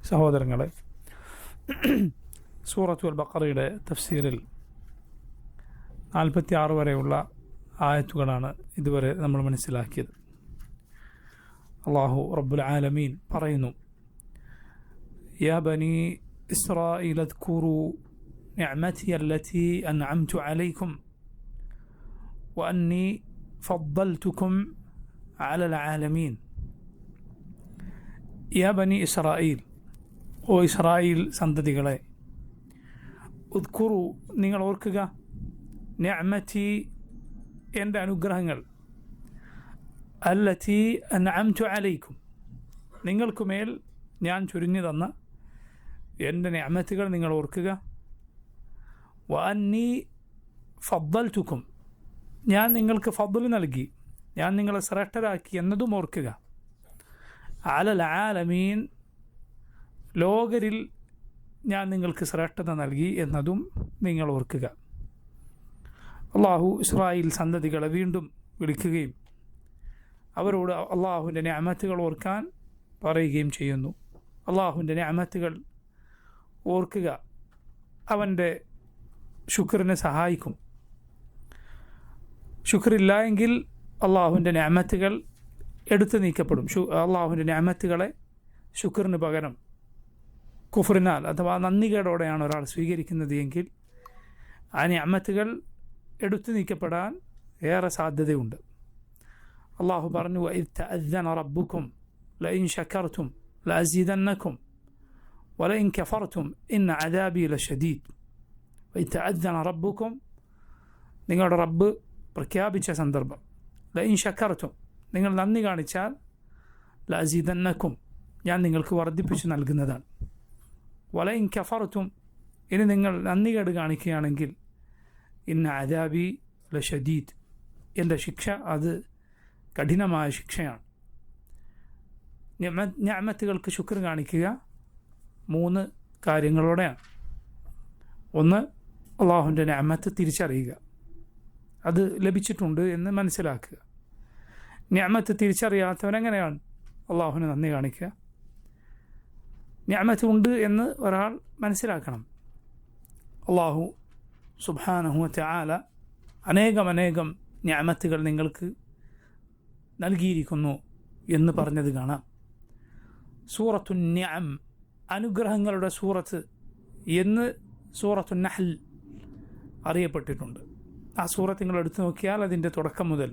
സഹോദരങ്ങളെ, സൂറത്തുൽ ബഖറയുടെ തഫ്സീറിൽ 46 വരെയുള്ള ആയത്തുകളാണ് ഇതുവരെ നമ്മൾ മനസ്സിലാക്കിയത്. അല്ലാഹു റബ്ബുൽ ആലമീൻ പറയുന്നു: യാ ബനി ഇസ്രായീൽ അദ്കുറൂ നിഅമതി അല്ലതി അൻഅംതു അലൈക്കും വഅന്നി ഫദ്ദൽതുക്കും അലൽ ആലമീൻ. യാ ബനി ഇസ്രായീൽ, ഓ ഇസ്രായേൽ സന്തതികളെ, ഉദ്കുറു നിങ്ങൾ ഓർക്കുക, നിഅമതി എൻ്റെ അനുഗ്രഹങ്ങൾ, അല്ലതി അൻഅംതു അലൈക്കും നിങ്ങൾക്കുമേൽ ഞാൻ ചൊരിഞ്ഞു തന്ന എൻ്റെ നിഅമത്തുകൾ നിങ്ങൾ ഓർക്കുക. വഅന്നി ഫദ്ദൽതുക്കും ഞാൻ നിങ്ങൾക്ക് ഫദ്ൽ നൽകി, ഞാൻ നിങ്ങളെ ശ്രേഷ്ഠരാക്കി എന്നതും ഓർക്കുക. അലൽ ആലമീൻ ലോകരിൽ ഞാൻ നിങ്ങൾക്ക് ശ്രേഷ്ഠത നൽകി എന്നതും നിങ്ങൾ ഓർക്കുക. അള്ളാഹു ഇസ്രായേൽ സന്തതികളെ വീണ്ടും വിളിക്കുകയും അവരോട് അള്ളാഹുവിൻ്റെ നിഅമത്തുകൾ ഓർക്കാൻ പറയുകയും ചെയ്യുന്നു. അള്ളാഹുവിൻ്റെ നിഅമത്തുകൾ ഓർക്കുക അവൻ്റെ ശുക്രിനെ സഹായിക്കും. ശുക്രില്ല എങ്കിൽ അള്ളാഹുവിൻ്റെ നിഅമത്തുകൾ എടുത്തു നീക്കപ്പെടും. അള്ളാഹുവിൻ്റെ നിഅമത്തുകളെ ശുക്രിന് പകരം കുഫ്റിനാൽ അഥവാ നന്ദികേടോടെയാണ് ഒരാൾ സ്വീകരിക്കുന്നത് എങ്കിൽ ആ നിഅമത്തുകൾ എടുത്തു നീക്കപ്പെടാൻ ഏറെ സാധ്യതയുണ്ട്. അള്ളാഹു പറഞ്ഞു: വഇദ് തഅദ്ദന റബ്ബുക്കും ലഇൻ ശകർതും ലഅസീദന്നക്കും വലഇൻ കഫർതും ഇന്ന അദാബി ലശദീദ്. വഇദ് തഅദ്ദന റബ്ബുക്കും നിങ്ങളുടെ റബ്ബ് പ്രഖ്യാപിച്ച സന്ദർഭം, ലഇൻ ശകർതും നിങ്ങൾ നന്ദി കാണിച്ചാൽ ലഅസീദന്നക്കും ഞാൻ നിങ്ങൾക്ക് വർദ്ധിപ്പിച്ച് നൽകുന്നതാണ്. വലഇൻ കഫർതും ഇനി നിങ്ങൾ നന്ദികേട് കാണിക്കുകയാണെങ്കിൽ ഇന്ന അദാബി ലശദീദ് എൻ്റെ ശിക്ഷ അത് കഠിനമായ ശിക്ഷയാണ്. നിഅമത്തുകൾക്ക് ശുക്ർ കാണിക്കുക 3 കാര്യങ്ങളോടെയാണ്. ഒന്ന്, അള്ളാഹുവിൻ്റെ നിഅമത്ത് തിരിച്ചറിയുക, അത് ലഭിച്ചിട്ടുണ്ട് എന്ന് മനസ്സിലാക്കുക. നിഅമത്ത് തിരിച്ചറിയാത്തവനെങ്ങനെയാണ് അള്ളാഹുവിന് നന്ദി കാണിക്കുക? നിഅമത്ത് ഉണ്ട് എന്ന് ഒരാൾ മനസ്സിലാക്കണം. അള്ളാഹു സുബ്ഹാനഹു വ തആല അനേകം നിഅമത്തുകൾ നിങ്ങൾക്ക് നൽകിയിരിക്കുന്നു എന്ന് പറഞ്ഞത് കാണാം. സൂറത്തുൻ നിഅം, അനുഗ്രഹങ്ങളുടെ സൂറത്ത് എന്ന് സൂറത്തുൻ നഹ്ൽ അറിയപ്പെട്ടിട്ടുണ്ട്. ആ സൂറത്ത് നിങ്ങൾ എടുത്തു നോക്കിയാൽ അതിൻ്റെ തുടക്കം മുതൽ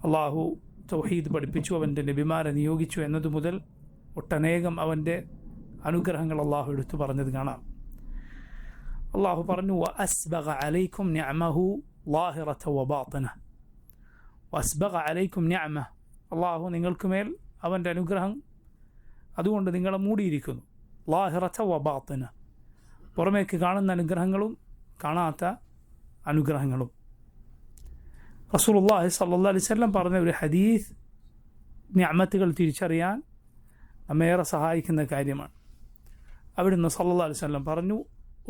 അള്ളാഹു തൗഹീദ് പഠിപ്പിച്ചു, അവൻ്റെ നബിമാരെ നിയോഗിച്ചു എന്നതു മുതൽ ഒട്ടനേകം അവൻ്റെ അനുഗ്രഹങ്ങൾ അള്ളാഹു എടുത്തു പറഞ്ഞത് കാണാം. അള്ളാഹു പറഞ്ഞു: വഅസ്ബഗ അലൈക്കും നിഅമഹു ളാഹിറത വബാത്തിന. വഅസ്ബഗ അലൈക്കും നിഅമഹ, അള്ളാഹു നിങ്ങൾക്കുമേൽ അവൻ്റെ അനുഗ്രഹം അതുകൊണ്ട് നിങ്ങളെ മൂടിയിരിക്കുന്നു. ളാഹിറത വബാത്തിന, പുറമേക്ക് കാണുന്ന അനുഗ്രഹങ്ങളും കാണാത്ത അനുഗ്രഹങ്ങളും. റസൂലുള്ളാഹി സ്വല്ലല്ലാഹു അലൈഹി വസല്ലം പറഞ്ഞ ഒരു ഹദീസ് നിഅമത്തുകൾ തിരിച്ചറിയാൻ നമ്മേറെ സഹായിക്കുന്ന കാര്യമാണ്. അവിടുന്ന് സ്വല്ലല്ലാഹു അലൈഹി വസല്ലം പറഞ്ഞു: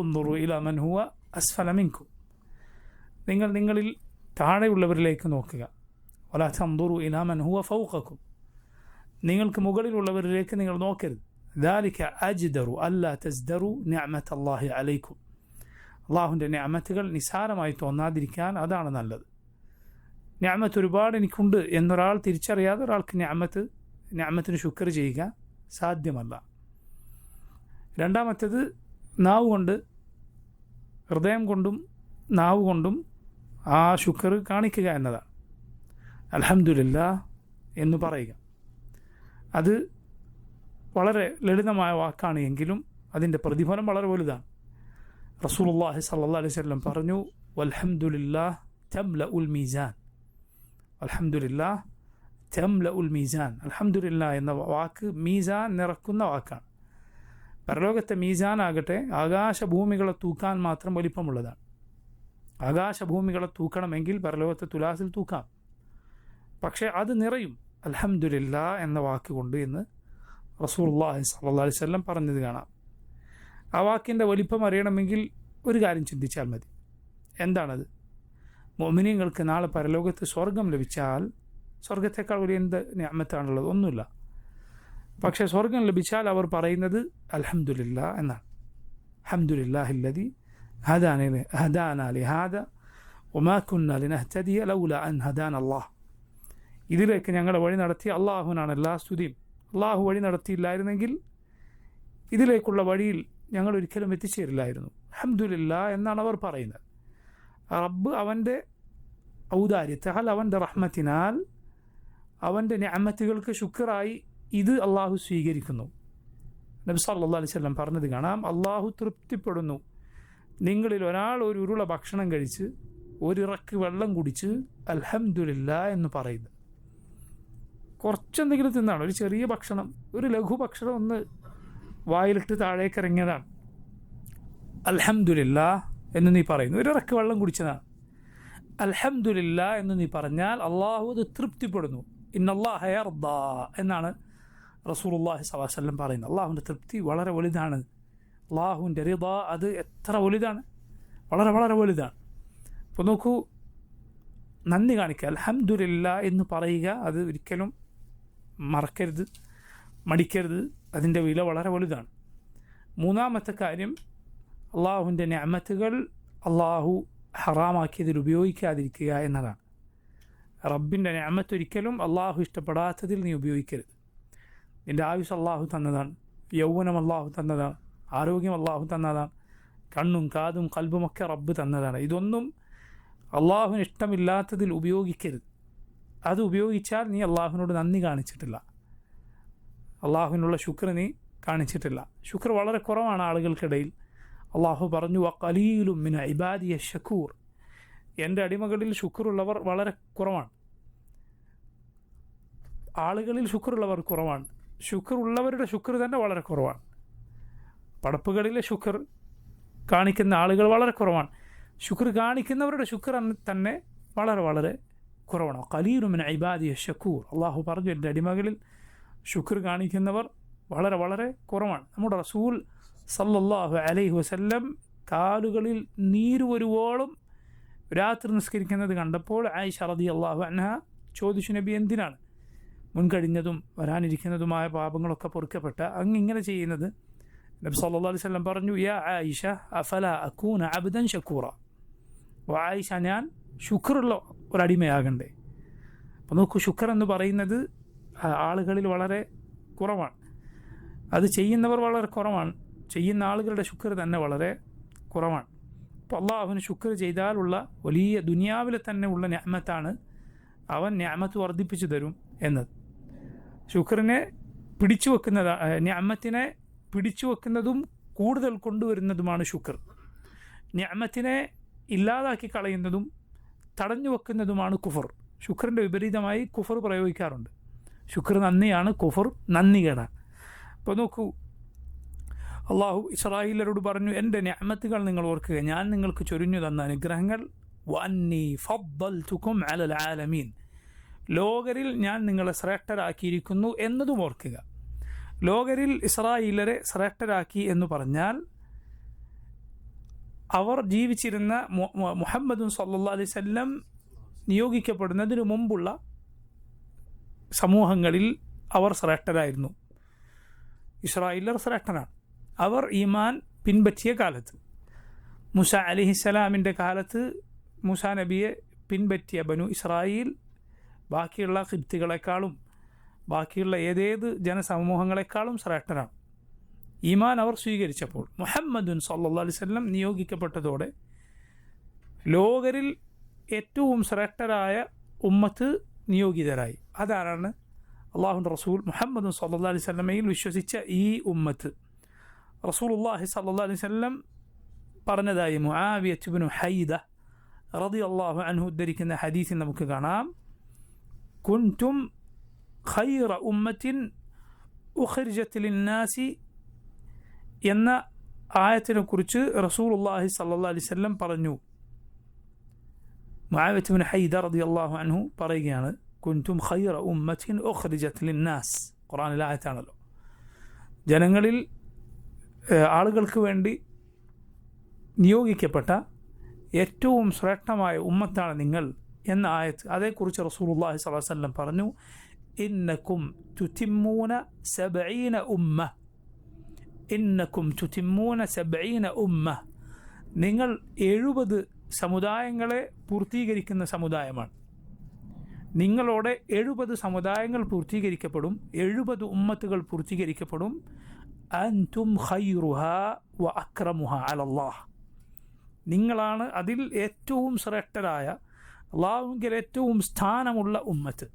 ഉൻദുറു ഇലാ മൻ ഹുവ അസ്ഫല മിൻകും, നിങ്ങൾ നിങ്ങളിൽ താഴെയുള്ളവരിലേക്ക് നോക്കുക. വലാ തൻദുറു ഇലാ മൻ ഹുവ ഫൗഖക്കും, നിങ്ങൾക്ക് മുകളിലുള്ളവരിലേക്ക് നിങ്ങൾ നോക്കരുത്. ദാലിക അജ്ദറു അല്ലാ തസ്ദറു നിഅമത്തല്ലാഹി അലൈക്കും, അള്ളാഹുവിൻ്റെ നിഅമത്തുകൾ നിസാരമായി തോന്നാതിരിക്കാൻ അതാണ് നല്ലത്. നിഅമത്ത് ഒരുപാട് എനിക്കുണ്ട് എന്നൊരാൾ തിരിച്ചറിയാതെ ഒരാൾക്ക് നിഅമത്തിന് ശുക്ർ ചെയ്യുക സാധ്യമല്ല. രണ്ടാമത്തേത്, നാവ് കൊണ്ട്, ഹൃദയം കൊണ്ടും നാവ് കൊണ്ടും ആ ശുക്ർ കാണിക്കുക എന്നതാണ്. അൽഹംദുലില്ലാഹ് എന്ന് പറയുക. അത് വളരെ ലളിതമായ വാക്കാണ് എങ്കിലും അതിൻ്റെ പ്രതിഫലം വളരെ വലുതാണ്. റസൂലുള്ളാഹി സ്വല്ലല്ലാഹു അലൈഹി വസല്ലം പറഞ്ഞു: വൽഹംദുലില്ലാഹ് തംലഉൽ മീസാൻ. അൽഹംദുലില്ലാഹ് തംലഉൽ മീസാൻ. അൽഹംദുലില്ലാഹ് എന്ന വാക്ക് മീസാൻ നിറക്കുന്ന വാക്കാണ്. പരലോകത്തെ മീസാനാകട്ടെ ആകാശഭൂമികളെ തൂക്കാൻ മാത്രം വലിപ്പമുള്ളതാണ്. ആകാശഭൂമികളെ തൂക്കണമെങ്കിൽ പരലോകത്തെ തുലാസിൽ തൂക്കാം, പക്ഷേ അത് നിറയും അൽഹംദുലില്ലാഹ് എന്ന വാക്കുകൊണ്ട് എന്ന് റസൂലുള്ളാഹി സ്വല്ലല്ലാഹു അലൈഹി വസല്ലം പറഞ്ഞത് കാണാം. ആ വാക്കിൻ്റെ വലിപ്പം അറിയണമെങ്കിൽ ഒരു കാര്യം ചിന്തിച്ചാൽ മതി. എന്താണത്? മുഅ്മിനീങ്ങൾക്ക് നാളെ പരലോകത്ത് സ്വർഗം ലഭിച്ചാൽ സ്വർഗത്തെക്കാൾ വലിയ എന്ത് നിഅമത്താണുള്ളത്? ഒന്നുമില്ല. പക്ഷേ സ്വർഗം ലഭിച്ചാൽ അവർ പറയുന്നത് അൽഹംദുലില്ലാ എന്നാണ്. അൽഹംദുലില്ലാഹില്ലദി ഹദാനാ ലിഹാദ വമാ കുന്നാ ലിനഹ്തദിയ ലൗലാ അൻ ഹദാന അല്ലാഹ്. ഇതിലേക്ക് ഞങ്ങളെ വഴി നടത്തിയ അള്ളാഹുവിനാണ് എല്ലാ സ്തുതിയും. അള്ളാഹു വഴി നടത്തിയില്ലായിരുന്നെങ്കിൽ ഇതിലേക്കുള്ള വഴിയിൽ ഞങ്ങൾ ഒരിക്കലും എത്തിച്ചേരില്ലായിരുന്നു. അൽഹംദുലില്ലാ എന്നാണ് അവർ പറയുന്നത്. റബ്ബ് അവൻ്റെ ഔദാര്യത്താൽ, അവൻ്റെ റഹ്മത്തിനാൽ, അവൻ്റെ നിഅമത്തുകൾക്ക് ശുക്റായി ഇത് അള്ളാഹു സ്വീകരിക്കുന്നു. നബി സല്ലല്ലാഹു അലൈഹി വസല്ലം പറഞ്ഞത് കാണാം, അള്ളാഹു തൃപ്തിപ്പെടുന്നു നിങ്ങളിൽ ഒരാൾ ഒരു ഉരുള ഭക്ഷണം കഴിച്ച് ഒരിറക്ക് വെള്ളം കുടിച്ച് അൽഹംദുലില്ലാ എന്ന് പറയുന്നത്. കുറച്ചെന്തെങ്കിലും തിന്നാണ്, ഒരു ചെറിയ ഭക്ഷണം, ഒരു ലഘു ഭക്ഷണം ഒന്ന് വായിലിട്ട് താഴേക്ക് ഇറങ്ങിയതാണ്. അൽഹംദുലില്ലാ എന്ന് നീ പറയുന്നു. ഒരിറക്ക് വെള്ളം കുടിച്ചതാണ്. അൽഹംദുലില്ലാ എന്ന് നീ പറഞ്ഞാൽ അള്ളാഹു അത് തൃപ്തിപ്പെടുന്നു. ഇന്നല്ലാഹ യർദാ എന്നാണ് റസൂലുള്ളാഹി സ്വല്ലല്ലാഹു അലൈഹി വസല്ലം പറയുന്നത്. അള്ളാഹുവിൻ്റെ തൃപ്തി വളരെ വലുതാണ്. അള്ളാഹുവിൻ്റെ റിദാ അത് എത്ര വലുതാണ്, വളരെ വളരെ വലുതാണ്. അപ്പോൾ നോക്കൂ, നന്ദി കാണിക്കുക, അൽഹംദുലില്ലാ എന്ന് പറയുക, അത് ഒരിക്കലും മറക്കരുത്, മടിക്കരുത്. അതിൻ്റെ വില വളരെ വലുതാണ്. മൂന്നാമത്തെ കാര്യം, അള്ളാഹുവിൻ്റെ നിഅമത്തുകൾ അള്ളാഹു ഹറാമാക്കിയതിൽ ഉപയോഗിക്കാതിരിക്കുക എന്നതാണ്. റബ്ബിൻ്റെ നിഅമത്ത് ഒരിക്കലും അള്ളാഹു ഇഷ്ടപ്പെടാത്തതിൽ നീ ഉപയോഗിക്കരുത്. നിൻ്റെ ആയുസ് അള്ളാഹു തന്നതാണ്, യൗവനം അള്ളാഹു തന്നതാണ്, ആരോഗ്യം അള്ളാഹു തന്നതാണ്, കണ്ണും കാതും കൽബുമൊക്കെ റബ്ബ് തന്നതാണ്. ഇതൊന്നും അള്ളാഹുവിന് ഇഷ്ടമില്ലാത്തതിൽ ഉപയോഗിക്കരുത്. അത് ഉപയോഗിച്ചാൽ നീ അള്ളാഹുവിനോട് നന്ദി കാണിച്ചിട്ടില്ല, അള്ളാഹുവിനുള്ള ശുക്ർ നീ കാണിച്ചിട്ടില്ല. ശുക്ർ വളരെ കുറവാണ് ആളുകൾക്കിടയിൽ. അള്ളാഹു പറഞ്ഞു, വഖലീലും മിൻ ഇബാദിയ ശക്കൂർ, എൻ്റെ അടിമകളിൽ ശുക്റുള്ളവർ വളരെ കുറവാണ്. ആളുകളിൽ ശുക്റുള്ളവർ കുറവാണ്, ശുക്റുള്ളവരുടെ ശുക്ർ തന്നെ വളരെ കുറവാണ്. പടപ്പുകളിലെ ശുക്ർ കാണിക്കുന്ന ആളുകൾ വളരെ കുറവാണ്, ശുക്ർ കാണിക്കുന്നവരുടെ ശുക്ർ തന്നെ വളരെ വളരെ കുറവാണ്. ഖലീലു മിൻ ഇബാദിയ ശക്കൂർ, അള്ളാഹു പറഞ്ഞു എൻ്റെ അടിമകളിൽ ശുക്ർ കാണിക്കുന്നവർ വളരെ വളരെ കുറവാണ്. നമ്മുടെ റസൂൽ സല്ലല്ലാഹു അലൈഹി വസല്ലം കാലുകളിൽ നീര് വരുവോളം രാത്രി നിസ്കരിക്കുന്നത് കണ്ടപ്പോൾ ആയിഷ റളിയല്ലാഹു അൻഹ ചോദിച്ചു, നബി എന്തിനാണ് മുൻകഴിഞ്ഞതും വരാനിരിക്കുന്നതുമായ പാപങ്ങളൊക്കെ പൊറുക്കപ്പെട്ട അങ്ങ് ഇങ്ങനെ ചെയ്യുന്നത്? നബി സല്ലല്ലാഹു അലൈഹി വസല്ലം പറഞ്ഞു, യാ ആയിഷ അഫലാ അകൂന അബ്ദൻ ശക്കൂറ, ഓ ആയിഷ ഞാൻ ശുക്റുള്ള ഒരടിമയാകണ്ടേ? അപ്പോൾ നോക്കൂ, ശുക്ർ എന്ന് പറയുന്നത് ആളുകളിൽ വളരെ കുറവാണ്. അത് ചെയ്യുന്നവർ വളരെ കുറവാണ്, ചെയ്യുന്ന ആളുകളുടെ ശുക്ർ തന്നെ വളരെ കുറവാണ്. അപ്പോൾ അള്ളാഹുവിന് ശുക്ർ ചെയ്താലുള്ള വലിയ ദുനിയാവിലെ തന്നെ ഉള്ള നിഅമത്താണ് അവൻ നിഅമത്ത് വർദ്ധിപ്പിച്ചു തരും എന്നത്. ശുക്റിനെ പിടിച്ചു വെക്കുന്നതാണ്, നിഅമത്തിനെ പിടിച്ചു വെക്കുന്നതും കൂടുതൽ കൊണ്ടുവരുന്നതുമാണ് ശുക്ർ. നിഅമത്തിനെ ഇല്ലാതാക്കി കളയുന്നതും തടഞ്ഞു വെക്കുന്നതുമാണ് കുഫർ. ശുക്റിൻ്റെ വിപരീതമായി കുഫർ പ്രയോഗിക്കാറുണ്ട്. ശുക്ർ നന്ദിയാണ്, കുഫർ നന്ദികേടാണ്. അപ്പോൾ നോക്കൂ, അള്ളാഹു ഇസ്രായേലരോട് പറഞ്ഞു, എൻ്റെ നിഅമത്തുകൾ നിങ്ങൾ ഓർക്കുക, ഞാൻ നിങ്ങൾക്ക് ചൊരിഞ്ഞു തന്ന അനുഗ്രഹങ്ങൾ. വഅന്നി ഫദ്ദൽതുകും അലൽ ആലമീൻ, ലോകരിൽ ഞാൻ നിങ്ങളെ ശ്രേഷ്ഠരാക്കിയിരിക്കുന്നു എന്നതും ഓർക്കുക. ലോകരിൽ ഇസ്രായേലരെ ശ്രേഷ്ഠരാക്കി എന്ന് പറഞ്ഞാൽ അവർ ജീവിച്ചിരുന്ന മുഹമ്മദും സല്ലല്ലാഹു അലൈഹി വസല്ലം നിയോഗിക്കപ്പെടുന്നതിന് മുമ്പുള്ള സമൂഹങ്ങളിൽ അവർ ശ്രേഷ്ഠരായിരുന്നു. ഇസ്രായേലർ ശ്രേഷ്ഠനാണ്. അവർ ഈമാൻ പിൻപറ്റിയ കാലത്ത്, മൂസ അലൈഹിസ്സലാമിൻ്റെ കാലത്ത് മൂസ നബിയെ പിൻപറ്റിയ ബനു ഇസ്രായേൽ ബാക്കിയുള്ള ഖിബ്തികളെക്കാളും ബാക്കിയുള്ള ഏതേത് ജനസമൂഹങ്ങളെക്കാളും ശ്രേഷ്ഠനാണ്. ഈമാൻ അവർ സ്വീകരിച്ചപ്പോൾ മുഹമ്മദുൻ സല്ലല്ലാഹു അലൈഹി വസല്ലം നിയോഗിക്കപ്പെട്ടതോടെ ലോകരിൽ ഏറ്റവും ശ്രേഷ്ഠരായ ഉമ്മത്ത് നിയോഗിതരായി. അതാരാണ്? അള്ളാഹുവിൻ്റെ റസൂൽ മുഹമ്മദുൻ സല്ലല്ലാഹു അലൈഹി വസല്ലമയിൽ വിശ്വസിച്ച ഈ ഉമ്മത്ത്. റസൂലുള്ളാഹി സല്ലല്ലാഹു അലൈഹി വസല്ലം പറഞ്ഞതായി മുആവിയത്ത് ഇബ്നു ഹൈദ റളിയല്ലാഹു അൻഹു ഉദ്ധരിക്കുന്ന ഹദീസിൽ നമുക്ക് കാണാം, കുൻതും ഖൈറ ഉമ്മത്തിൻ ഉഖ്രിജത് ലിന്നാസി എന്ന ആയത്തിനെ കുറിച്ച് റസൂലുള്ളാഹി സല്ലല്ലാഹു അലൈഹി വസല്ലം പറഞ്ഞു. മുആവിയത്ത് ഇബ്നു ഹൈദ റളിയല്ലാഹു അൻഹു പറയുകയാണ്, കുൻതും ഖൈറ ഉമ്മത്തിൻ ഉഖ്രിജത് ലിന്നാസ്, ഖുർആനിലെ ആയത്താണല്ലോ. ജനങ്ങളിൽ ആളുകൾക്ക് വേണ്ടി നിയോഗിക്കപ്പെട്ട ഏറ്റവും ശ്രേഷ്ഠമായ ഉമ്മത്താണ് നിങ്ങൾ എന്ന ആയത്ത്. അതേക്കുറിച്ച് റസൂലുള്ളാഹി സ്വല്ലല്ലാഹു അലൈഹി വസല്ലം പറഞ്ഞു, ഇന്നകും തുതിമ്മൂന 70 ഉമ്മ, ഇന്നകും തുതിമ്മൂന 70 ഉമ്മ, നിങ്ങൾ 70 സമുദായങ്ങളെ പൂർത്തീകരിക്കുന്ന സമുദായമാണ്. നിങ്ങളോടെ 70 സമുദായങ്ങൾ പൂർത്തീകരിക്കപ്പെടും, 70 ഉമ്മത്തുകൾ പൂർത്തീകരിക്കപ്പെടും. അൻതും ഖൈറുഹാ വ അക്രമുഹാ അലല്ലാഹ്, നിങ്ങളാണ് അതിൽ ഏറ്റവും ശ്രേഷ്ഠരായ, അള്ളാഹുവിൽ ഏറ്റവും സ്ഥാനമുള്ള ഉമ്മത്ത്.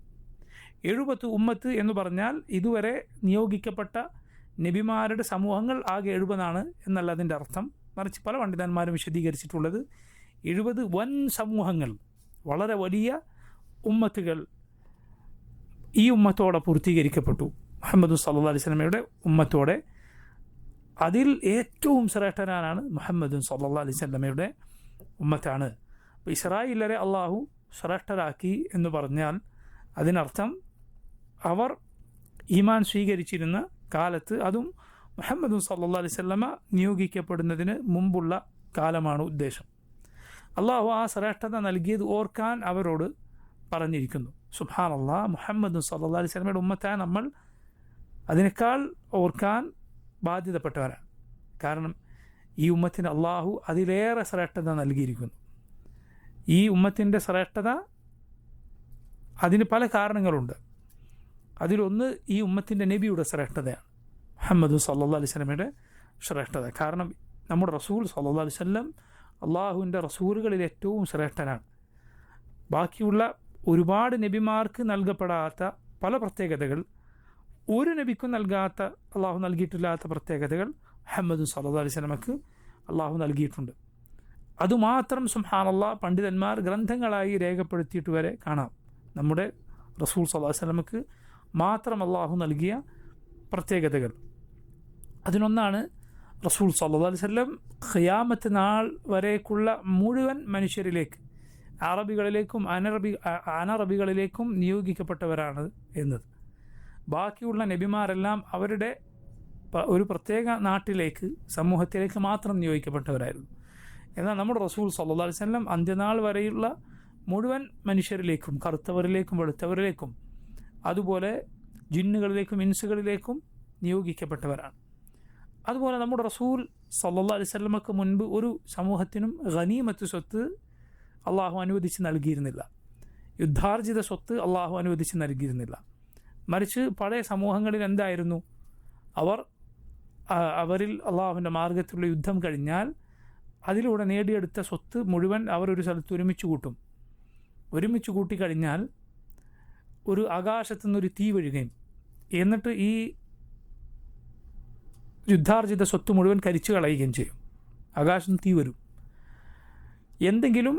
70 ഉമ്മത്ത് എന്ന് പറഞ്ഞാൽ ഇതുവരെ നിയോഗിക്കപ്പെട്ട നബിമാരുടെ സമൂഹങ്ങൾ ആകെ 70 എന്നല്ല അതിൻ്റെ അർത്ഥം. മറിച്ച് പല പണ്ഡിതന്മാരും വിശദീകരിച്ചിട്ടുള്ളത് 70 വൻ സമൂഹങ്ങൾ, വളരെ വലിയ ഉമ്മത്തുകൾ ഈ ഉമ്മത്തോടെ പൂർത്തീകരിക്കപ്പെട്ടു. മുഹമ്മദ് സല്ലല്ലാഹു അലൈഹി വസല്ലമയുടെ ഉമ്മത്തോടെ അതിൽ ഏറ്റവും ശ്രേഷ്ഠനാണ് മുഹമ്മദ് സല്ലല്ലാഹു അലൈഹി വസല്ലമയുടെ ഉമ്മത്താണ്. അപ്പോൾ ഇസ്രായേലരെ അള്ളാഹു ശ്രേഷ്ഠരാക്കി എന്ന് പറഞ്ഞാൽ അതിനർത്ഥം അവർ ഈമാൻ സ്വീകരിച്ചിരുന്ന കാലത്ത്, അതും മുഹമ്മദ് സല്ലല്ലാഹു അലൈഹി വസല്ലമ നിയോഗിക്കപ്പെടുന്നതിന് മുമ്പുള്ള കാലമാണ് ഉദ്ദേശം. അള്ളാഹു ആ ശ്രേഷ്ഠത നൽകിയത് ഓർക്കാൻ അവരോട് പറഞ്ഞിരിക്കുന്നു. സുബ്ഹാനല്ലാഹ്, മുഹമ്മദ് സല്ലല്ലാഹു അലൈഹി വസല്ലമയുടെ ഉമ്മത്തായ നമ്മൾ അതിനേക്കാൾ ഓർക്കാൻ ബാധ്യതപ്പെട്ടവരാണ്. കാരണം ഈ ഉമ്മത്തിന് അള്ളാഹു അതിലേറെ ശ്രേഷ്ഠത നൽകിയിരിക്കുന്നു. ഈ ഉമ്മത്തിൻ്റെ ശ്രേഷ്ഠത അതിന് പല കാരണങ്ങളുണ്ട്. അതിലൊന്ന് ഈ ഉമ്മത്തിൻ്റെ നബിയുടെ ശ്രേഷ്ഠതയാണ്, മുഹമ്മദ് സല്ലല്ലാഹു അലൈഹി വസല്ലമയുടെ ശ്രേഷ്ഠത. കാരണം നമ്മുടെ റസൂൽ സല്ലല്ലാഹു അലൈഹി വസല്ലം അള്ളാഹുവിൻ്റെ റസൂലുകളിൽ ഏറ്റവും ശ്രേഷ്ഠനാണ്. ബാക്കിയുള്ള ഒരുപാട് നബിമാർക്ക് നൽകപ്പെടാത്ത പല പ്രത്യേകതകൾ, ഒരു നബിക്കും നൽകാത്ത, അള്ളാഹു നൽകിയിട്ടില്ലാത്ത പ്രത്യേകതകൾ മുഹമ്മദ് സല്ലല്ലാഹു അലൈഹി വസല്ലമക്ക് അള്ളാഹു നൽകിയിട്ടുണ്ട്. അതുമാത്രം സുബ്ഹാനല്ലാഹ് പണ്ഡിതന്മാർ ഗ്രന്ഥങ്ങളായി രേഖപ്പെടുത്തിയിട്ട് വരെ കാണാം. നമ്മുടെ റസൂൽ സല്ലല്ലാഹു അലൈഹി വസല്ലമക്ക് മാത്രം അള്ളാഹു നൽകിയ പ്രത്യേകതകൾ. അതിനൊന്നാണ് റസൂൽ സല്ലല്ലാഹു അലൈഹി വസല്ലം ഖിയാമത്ത് നാൾ വരേക്കുള്ള മുഴുവൻ മനുഷ്യരിലേക്ക്, അറബികളിലേക്കും അനറബികളിലേക്കും നിയോഗിക്കപ്പെട്ടവരാണ് എന്നത്. ബാക്കിയുള്ള നബിമാരെല്ലാം അവരുടെ ഒരു പ്രത്യേക നാട്ടിലേക്ക്, സമൂഹത്തിലേക്ക് മാത്രം നിയോഗിക്കപ്പെട്ടവരായിരുന്നു. എന്നാൽ നമ്മുടെ റസൂൽ സല്ലല്ലാഹു അലൈഹി വസല്ലം അന്ത്യനാൾ വരെയുള്ള മുഴുവൻ മനുഷ്യരിലേക്കും, കറുത്തവരിലേക്കും വെളുത്തവരിലേക്കും അതുപോലെ ജിന്നുകളിലേക്കും ഇൻസുകളിലേക്കും നിയോഗിക്കപ്പെട്ടവരാണ്. അതുപോലെ നമ്മുടെ റസൂൽ സല്ലല്ലാഹു അലൈഹി വസല്ലമക്ക് മുൻപ് ഒരു സമൂഹത്തിനും ഗനീമത്ത് സ്വത്ത് അള്ളാഹു അനുവദിച്ച് നൽകിയിരുന്നില്ല, യുദ്ധാർജിത സ്വത്ത് അള്ളാഹു അനുവദിച്ച് നൽകിയിരുന്നില്ല. മറിച്ച് പഴയ സമൂഹങ്ങളിൽ എന്തായിരുന്നു, അവരിൽ അള്ളാഹുവിൻ്റെ മാർഗത്തിലുള്ള യുദ്ധം കഴിഞ്ഞാൽ അതിലൂടെ നേടിയെടുത്ത സ്വത്ത് മുഴുവൻ അവർ ഒരു സ്ഥലത്ത് ഒരുമിച്ച് കൂട്ടിക്കഴിഞ്ഞാൽ ഒരു ആകാശത്തു നിന്നൊരു തീ വീഴുകയും എന്നിട്ട് ഈ യുദ്ധാർജിത സ്വത്ത് മുഴുവൻ കരിച്ചു കളയുകയും ചെയ്യും. ആകാശത്ത് തീ വരും. എന്തെങ്കിലും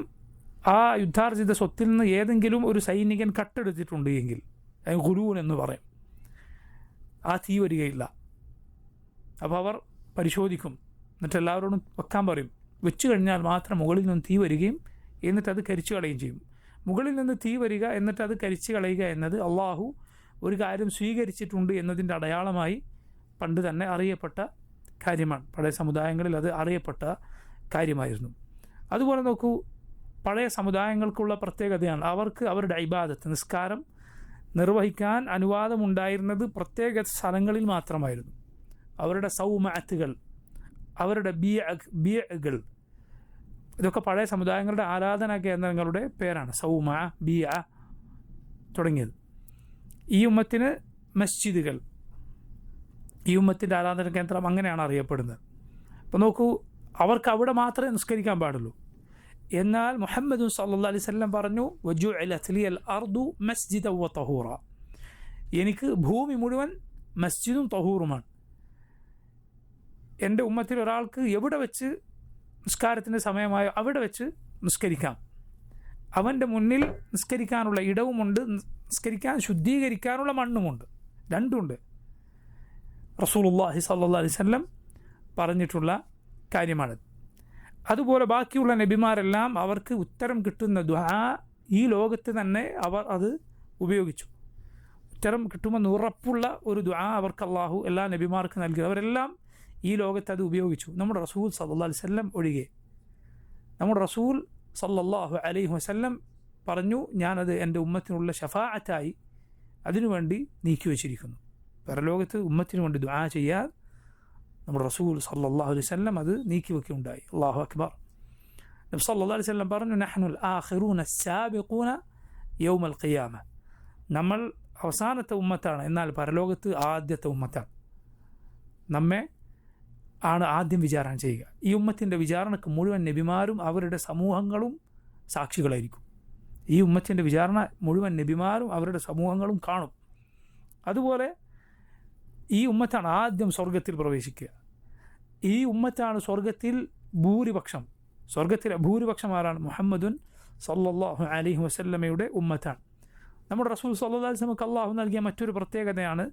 ആ യുദ്ധാർജിത സ്വത്തിൽ നിന്ന് ഏതെങ്കിലും ഒരു സൈനികൻ കട്ടെടുത്തിട്ടുണ്ട് എങ്കിൽ ഗുരുവൻ എന്ന് പറയും, ആ തീ വരികയില്ല. അപ്പോൾ അവർ പരിശോധിക്കും, എന്നിട്ട് എല്ലാവരോടും വെക്കാൻ പറയും. വെച്ച് കഴിഞ്ഞാൽ മാത്രം മുകളിൽ നിന്ന് തീ വരികയും എന്നിട്ട് അത് കരിച്ചു കളയുകയും ചെയ്യും. മുകളിൽ നിന്ന് തീ വരിക എന്നിട്ട് അത് കരിച്ചു കളയുക എന്നത് അള്ളാഹു ഒരു കാര്യം സ്വീകരിച്ചിട്ടുണ്ട് എന്നതിൻ്റെ അടയാളമായി പണ്ട് തന്നെ അറിയപ്പെട്ട കാര്യമാണ്. പഴയ സമുദായങ്ങളിൽ അത് അറിയപ്പെട്ട കാര്യമായിരുന്നു. അതുപോലെ നോക്കൂ, പഴയ സമുദായങ്ങൾക്കുള്ള പ്രത്യേകതയാണ് അവർക്ക് അവരുടെ ഇബാദത്ത്, നിസ്കാരം നിർവഹിക്കാൻ അനുവാദമുണ്ടായിരുന്നത് പ്രത്യേക സ്ഥലങ്ങളിൽ മാത്രമായിരുന്നു. അവരുടെ സൗമഅത്തുകൾ, അവരുടെ ബിയകൾ, ഇതൊക്കെ പഴയ സമുദായങ്ങളുടെ ആരാധനാ കേന്ദ്രങ്ങളുടെ പേരാണ്. സൗമ, ബിയ തുടങ്ങിയത്. ഈ ഉമ്മത്തിന് മസ്ജിദുകൾ, ഈ ഉമ്മത്തിൻ്റെ ആരാധനാ കേന്ദ്രം അങ്ങനെയാണ് അറിയപ്പെടുന്നത്. അപ്പോൾ നോക്കൂ, അവർക്ക് അവിടെ മാത്രമേ നിസ്കരിക്കാൻ പാടുള്ളൂ. എന്നാൽ മുഹമ്മദ് സല്ലല്ലാഹു അലൈഹി വസല്ലം പറഞ്ഞു, വജുഇലത് ലിയൽ അർദു മസ്ജിദൻ വ തഹൂറ, എനിക്ക് ഭൂമി മുഴുവൻ മസ്ജിദും തഹൂറുമാണ്. എൻ്റെ ഉമ്മത്തിൽ ഒരാൾക്ക് എവിടെ വെച്ച് നിസ്കാരത്തിൻ്റെ സമയമായോ അവിടെ വെച്ച് നിസ്കരിക്കാം. അവൻ്റെ മുന്നിൽ നിസ്കരിക്കാനുള്ള ഇടവുമുണ്ട്, നിസ്കരിക്കാൻ ശുദ്ധീകരിക്കാനുള്ള മണ്ണുമുണ്ട്, രണ്ടുമുണ്ട്. റസൂലുള്ളാഹി സ്വല്ലല്ലാഹു അലൈഹി വസല്ലം പറഞ്ഞിട്ടുള്ള കാര്യമാണിത്. അതുപോലെ ബാക്കിയുള്ള നബിമാരെല്ലാം അവർക്ക് ഉത്തരം കിട്ടുന്ന ദുആ ഈ ലോകത്ത് തന്നെ അവർ അത് ഉപയോഗിച്ചു. ഉത്തരം കിട്ടുമെന്ന് ഉറപ്പുള്ള ഒരു ദുആ അവർക്ക് അള്ളാഹു എല്ലാ നബിമാർക്കും നൽകി. അവരെല്ലാം ഈ ലോകത്ത് അത് ഉപയോഗിച്ചു, നമ്മുടെ റസൂൽ സല്ലല്ലാഹു അലൈഹി വസല്ലം ഒഴികെ. നമ്മുടെ റസൂൽ സല്ലല്ലാഹു അലൈഹി വസല്ലം പറഞ്ഞു, ഞാനത് എൻ്റെ ഉമ്മത്തിനുള്ള ഷഫാഅത്തായി അതിനുവേണ്ടി നീക്കിവെച്ചിരിക്കുന്നു. പരലോകത്ത് ഉമ്മത്തിന് വേണ്ടി ദുആ ചെയ്യാൻ നമ്മുടെ റസൂൽ സല്ലല്ലാഹു അലൈഹി വസല്ലം അത് നീക്കിവെക്കുകയുണ്ടായി. അല്ലാഹു അക്ബർ. നബി സല്ലല്ലാഹു അലൈഹി വസല്ലം പറഞ്ഞു, നഹ്നുൽ ആഖിറൂന അസ്സാബിഖൂന യൗമൽ ഖിയാമ. നമ്മൾ അവസാനത്തെ ഉമ്മത്താണ്, എന്നാൽ പരലോകത്ത് ആദ്യത്തെ ഉമ്മത്താണ്. നമ്മെ ആണ് ആദ്യം വിചാരണ ചെയ്യുക. ഈ ഉമ്മത്തിൻ്റെ വിചാരണക്ക് മുഴുവൻ നബിമാരും അവരുടെ സമൂഹങ്ങളും സാക്ഷികളായിരിക്കും. ഈ ഉമ്മത്തിൻ്റെ വിചാരണ മുഴുവൻ നബിമാരും അവരുടെ സമൂഹങ്ങളും കാണും. അതുപോലെ ഈ ഉമ്മത്താണ് ആദ്യം സ്വർഗത്തിൽ പ്രവേശിക്കുക. ഈ ഉമ്മത്താണ് സ്വർഗത്തിൽ ഭൂരിപക്ഷം. സ്വർഗത്തിലെ ഭൂരിപക്ഷം ആരാണ്? മുഹമ്മദുൻ സല്ലല്ലാഹു അലൈഹി വസല്ലമയുടെ ഉമ്മത്താണ്. നമ്മുടെ റസൂൽ സല്ലല്ലാഹു അലൈഹി വസല്ലമക്ക് അള്ളാഹു നൽകിയ മറ്റൊരു പ്രത്യേകതയാണ്,